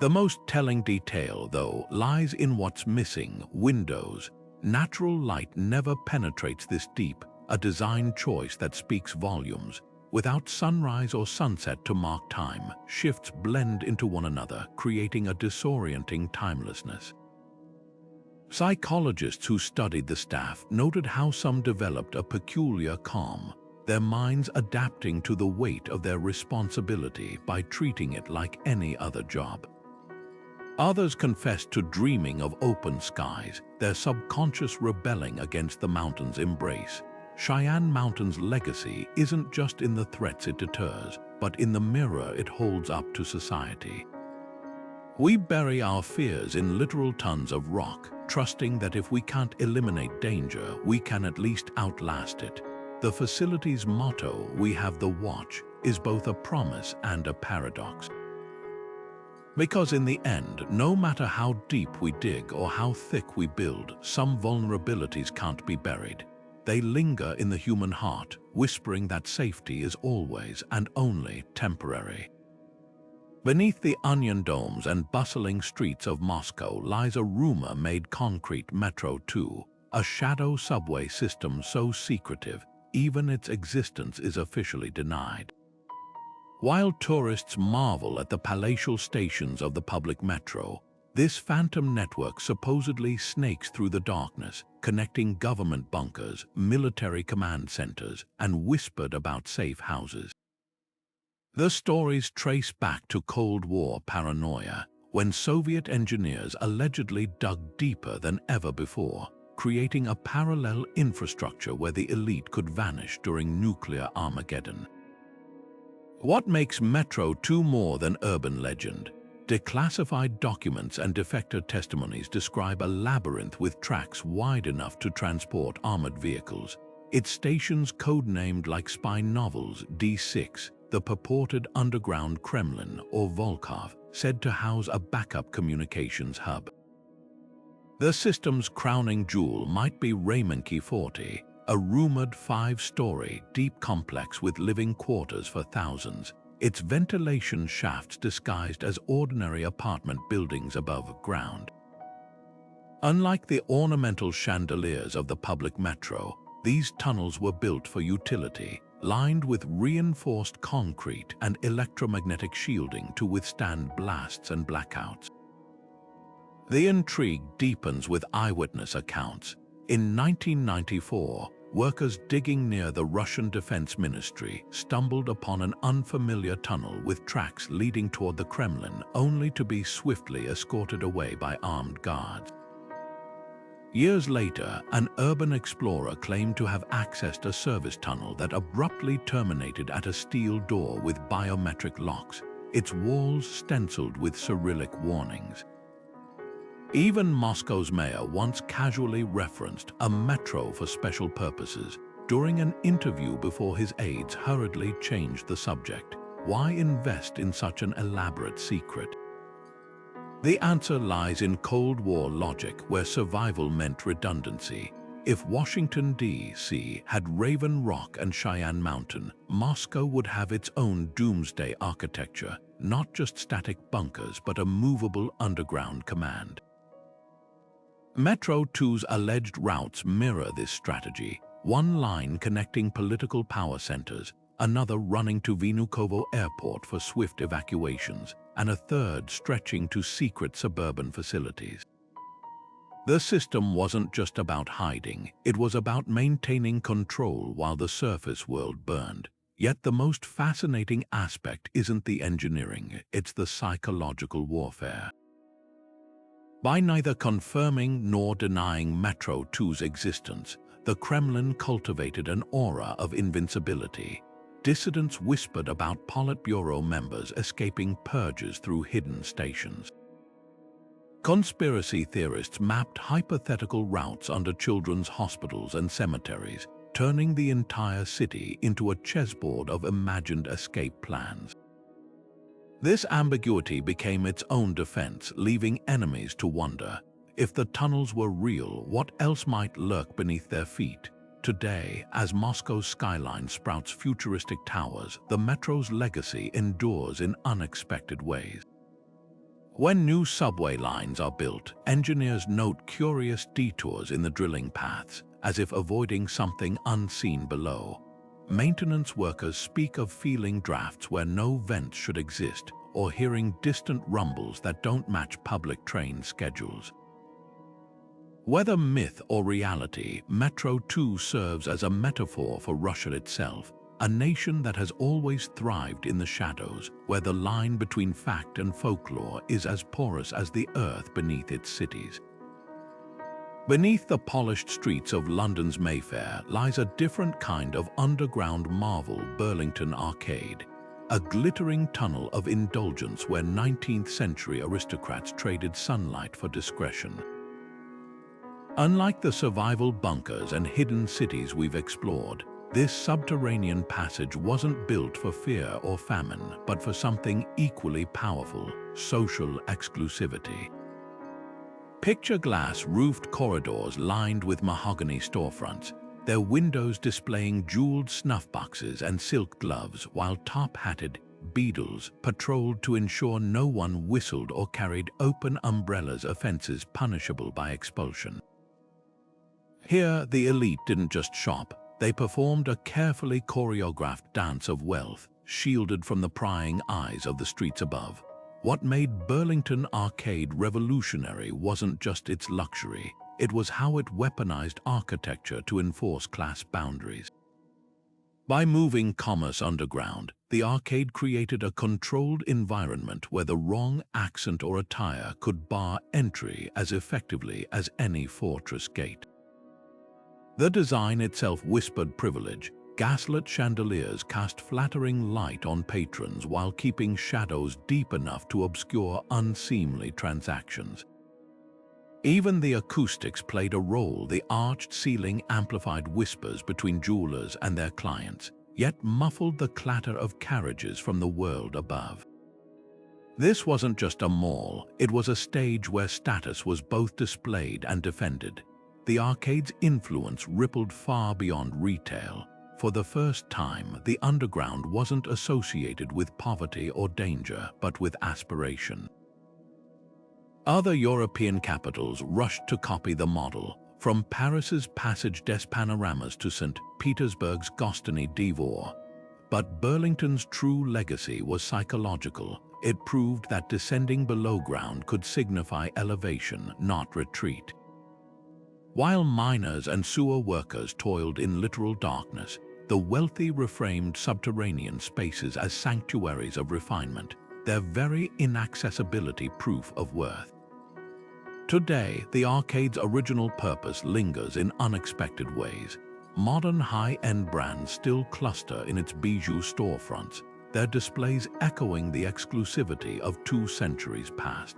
The most telling detail, though, lies in what's missing: windows. Natural light never penetrates this deep, a design choice that speaks volumes. Without sunrise or sunset to mark time, shifts blend into one another, creating a disorienting timelessness. Psychologists who studied the staff noted how some developed a peculiar calm, their minds adapting to the weight of their responsibility by treating it like any other job. Others confessed to dreaming of open skies, their subconscious rebelling against the mountain's embrace. Cheyenne Mountain's legacy isn't just in the threats it deters, but in the mirror it holds up to society. We bury our fears in literal tons of rock, trusting that if we can't eliminate danger, we can at least outlast it. The facility's motto, "We have the watch," is both a promise and a paradox. Because in the end, no matter how deep we dig or how thick we build, some vulnerabilities can't be buried. They linger in the human heart, whispering that safety is always and only temporary. Beneath the onion domes and bustling streets of Moscow lies a rumor-made concrete Metro 2, a shadow subway system so secretive, even its existence is officially denied. While tourists marvel at the palatial stations of the public metro, this phantom network supposedly snakes through the darkness, connecting government bunkers, military command centers, and whispered about safe houses. The stories trace back to Cold War paranoia, when Soviet engineers allegedly dug deeper than ever before, creating a parallel infrastructure where the elite could vanish during nuclear Armageddon. What makes Metro 2 more than urban legend? Declassified documents and defector testimonies describe a labyrinth with tracks wide enough to transport armored vehicles. Its stations codenamed like spy novels D6, the purported underground Kremlin, or Volkov, said to house a backup communications hub. The system's crowning jewel might be Ramenki 40, a rumored 5-story, deep complex with living quarters for thousands, its ventilation shafts disguised as ordinary apartment buildings above ground. Unlike the ornamental chandeliers of the public metro, these tunnels were built for utility, lined with reinforced concrete and electromagnetic shielding to withstand blasts and blackouts. The intrigue deepens with eyewitness accounts. In 1994, workers digging near the Russian Defense Ministry stumbled upon an unfamiliar tunnel with tracks leading toward the Kremlin, only to be swiftly escorted away by armed guards. Years later, an urban explorer claimed to have accessed a service tunnel that abruptly terminated at a steel door with biometric locks, its walls stenciled with Cyrillic warnings. Even Moscow's mayor once casually referenced a metro for special purposes during an interview before his aides hurriedly changed the subject. Why invest in such an elaborate secret? The answer lies in Cold War logic, where survival meant redundancy. If Washington, D.C. had Raven Rock and Cheyenne Mountain, Moscow would have its own doomsday architecture, not just static bunkers but a movable underground command. Metro 2's alleged routes mirror this strategy, one line connecting political power centers, another running to Vnukovo Airport for swift evacuations, and a third stretching to secret suburban facilities. The system wasn't just about hiding, it was about maintaining control while the surface world burned. Yet the most fascinating aspect isn't the engineering, it's the psychological warfare. By neither confirming nor denying Metro 2's existence, the Kremlin cultivated an aura of invincibility. Dissidents whispered about Politburo members escaping purges through hidden stations. Conspiracy theorists mapped hypothetical routes under children's hospitals and cemeteries, turning the entire city into a chessboard of imagined escape plans. This ambiguity became its own defense, leaving enemies to wonder, if the tunnels were real, what else might lurk beneath their feet? Today, as Moscow's skyline sprouts futuristic towers, the metro's legacy endures in unexpected ways. When new subway lines are built, engineers note curious detours in the drilling paths, as if avoiding something unseen below. Maintenance workers speak of feeling drafts where no vents should exist, or hearing distant rumbles that don't match public train schedules. Whether myth or reality, Metro 2 serves as a metaphor for Russia itself, a nation that has always thrived in the shadows, where the line between fact and folklore is as porous as the earth beneath its cities. Beneath the polished streets of London's Mayfair lies a different kind of underground marvel, Burlington Arcade, a glittering tunnel of indulgence where 19th-century aristocrats traded sunlight for discretion. Unlike the survival bunkers and hidden cities we've explored, This subterranean passage wasn't built for fear or famine, but for something equally powerful: social exclusivity. Picture glass-roofed corridors lined with mahogany storefronts, their windows displaying jeweled snuff boxes and silk gloves, while top-hatted beadles patrolled to ensure no one whistled or carried open umbrellas, offenses punishable by expulsion. Here, the elite didn't just shop, they performed a carefully choreographed dance of wealth, shielded from the prying eyes of the streets above. What made Burlington Arcade revolutionary wasn't just its luxury, it was how it weaponized architecture to enforce class boundaries. By moving commerce underground, the arcade created a controlled environment where the wrong accent or attire could bar entry as effectively as any fortress gate. The design itself whispered privilege. Gaslit chandeliers cast flattering light on patrons while keeping shadows deep enough to obscure unseemly transactions. Even the acoustics played a role. The arched ceiling amplified whispers between jewelers and their clients, yet muffled the clatter of carriages from the world above. This wasn't just a mall, it was a stage where status was both displayed and defended. The arcade's influence rippled far beyond retail. For the first time, the underground wasn't associated with poverty or danger, but with aspiration. Other European capitals rushed to copy the model, from Paris's Passage des Panoramas to St. Petersburg's Gostiny Dvor. But Burlington's true legacy was psychological. It proved that descending below ground could signify elevation, not retreat. While miners and sewer workers toiled in literal darkness, the wealthy reframed subterranean spaces as sanctuaries of refinement, their very inaccessibility proof of worth. Today, the arcade's original purpose lingers in unexpected ways. Modern high-end brands still cluster in its bijou storefronts, their displays echoing the exclusivity of 2 centuries past.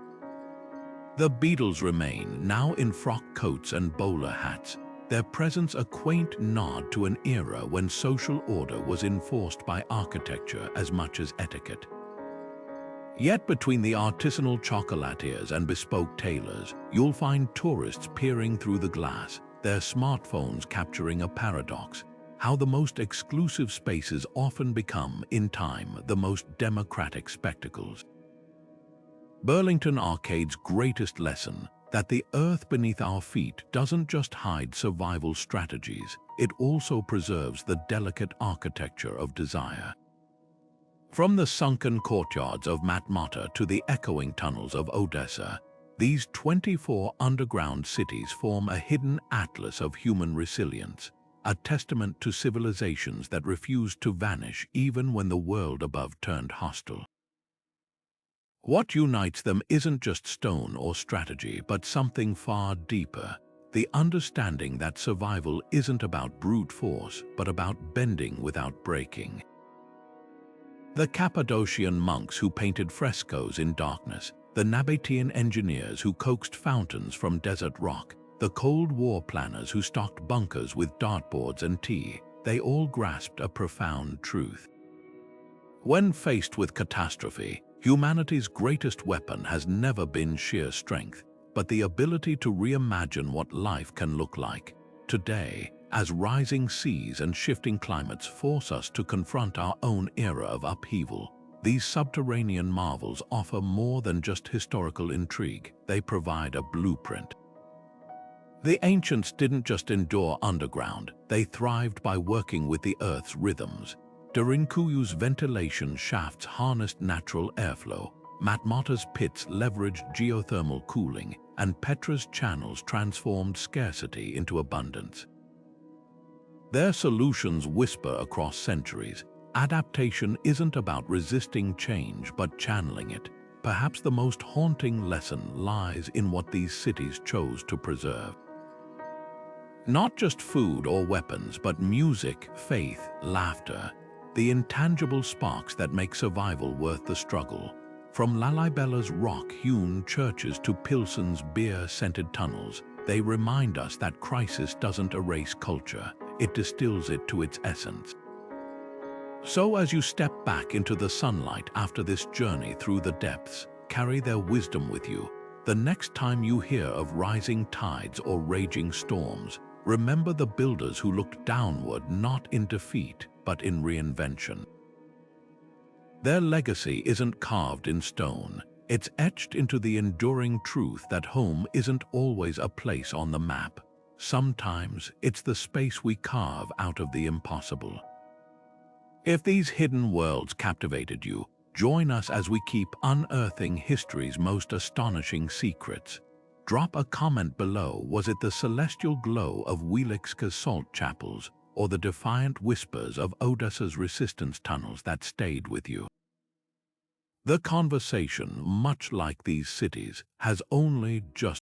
The Beatles remain, now in frock coats and bowler hats, their presence a quaint nod to an era when social order was enforced by architecture as much as etiquette. Yet between the artisanal chocolatiers and bespoke tailors, you'll find tourists peering through the glass, their smartphones capturing a paradox: how the most exclusive spaces often become, in time, the most democratic spectacles. Burlington Arcade's greatest lesson: that the earth beneath our feet doesn't just hide survival strategies, it also preserves the delicate architecture of desire. From the sunken courtyards of Matmata to the echoing tunnels of Odessa, these 24 underground cities form a hidden atlas of human resilience, a testament to civilizations that refused to vanish even when the world above turned hostile. What unites them isn't just stone or strategy, but something far deeper: the understanding that survival isn't about brute force, but about bending without breaking. The Cappadocian monks who painted frescoes in darkness, the Nabatean engineers who coaxed fountains from desert rock, the Cold War planners who stocked bunkers with dartboards and tea, they all grasped a profound truth. When faced with catastrophe, humanity's greatest weapon has never been sheer strength, but the ability to reimagine what life can look like. Today, as rising seas and shifting climates force us to confront our own era of upheaval, these subterranean marvels offer more than just historical intrigue. They provide a blueprint. The ancients didn't just endure underground, they thrived by working with the Earth's rhythms. Derinkuyu's ventilation shafts harnessed natural airflow, Matmata's pits leveraged geothermal cooling, and Petra's channels transformed scarcity into abundance. Their solutions whisper across centuries. Adaptation isn't about resisting change but channeling it. Perhaps the most haunting lesson lies in what these cities chose to preserve. Not just food or weapons, but music, faith, laughter, the intangible sparks that make survival worth the struggle. From Lalibela's rock-hewn churches to Plzeň's beer-scented tunnels, they remind us that crisis doesn't erase culture, it distills it to its essence. So as you step back into the sunlight after this journey through the depths, carry their wisdom with you. The next time you hear of rising tides or raging storms, remember the builders who looked downward not in defeat, but in reinvention. Their legacy isn't carved in stone. It's etched into the enduring truth that home isn't always a place on the map. Sometimes it's the space we carve out of the impossible. If these hidden worlds captivated you, join us as we keep unearthing history's most astonishing secrets. Drop a comment below. Was it the celestial glow of Wieliczka salt chapels or the defiant whispers of Odessa's resistance tunnels that stayed with you? The conversation, much like these cities, has only just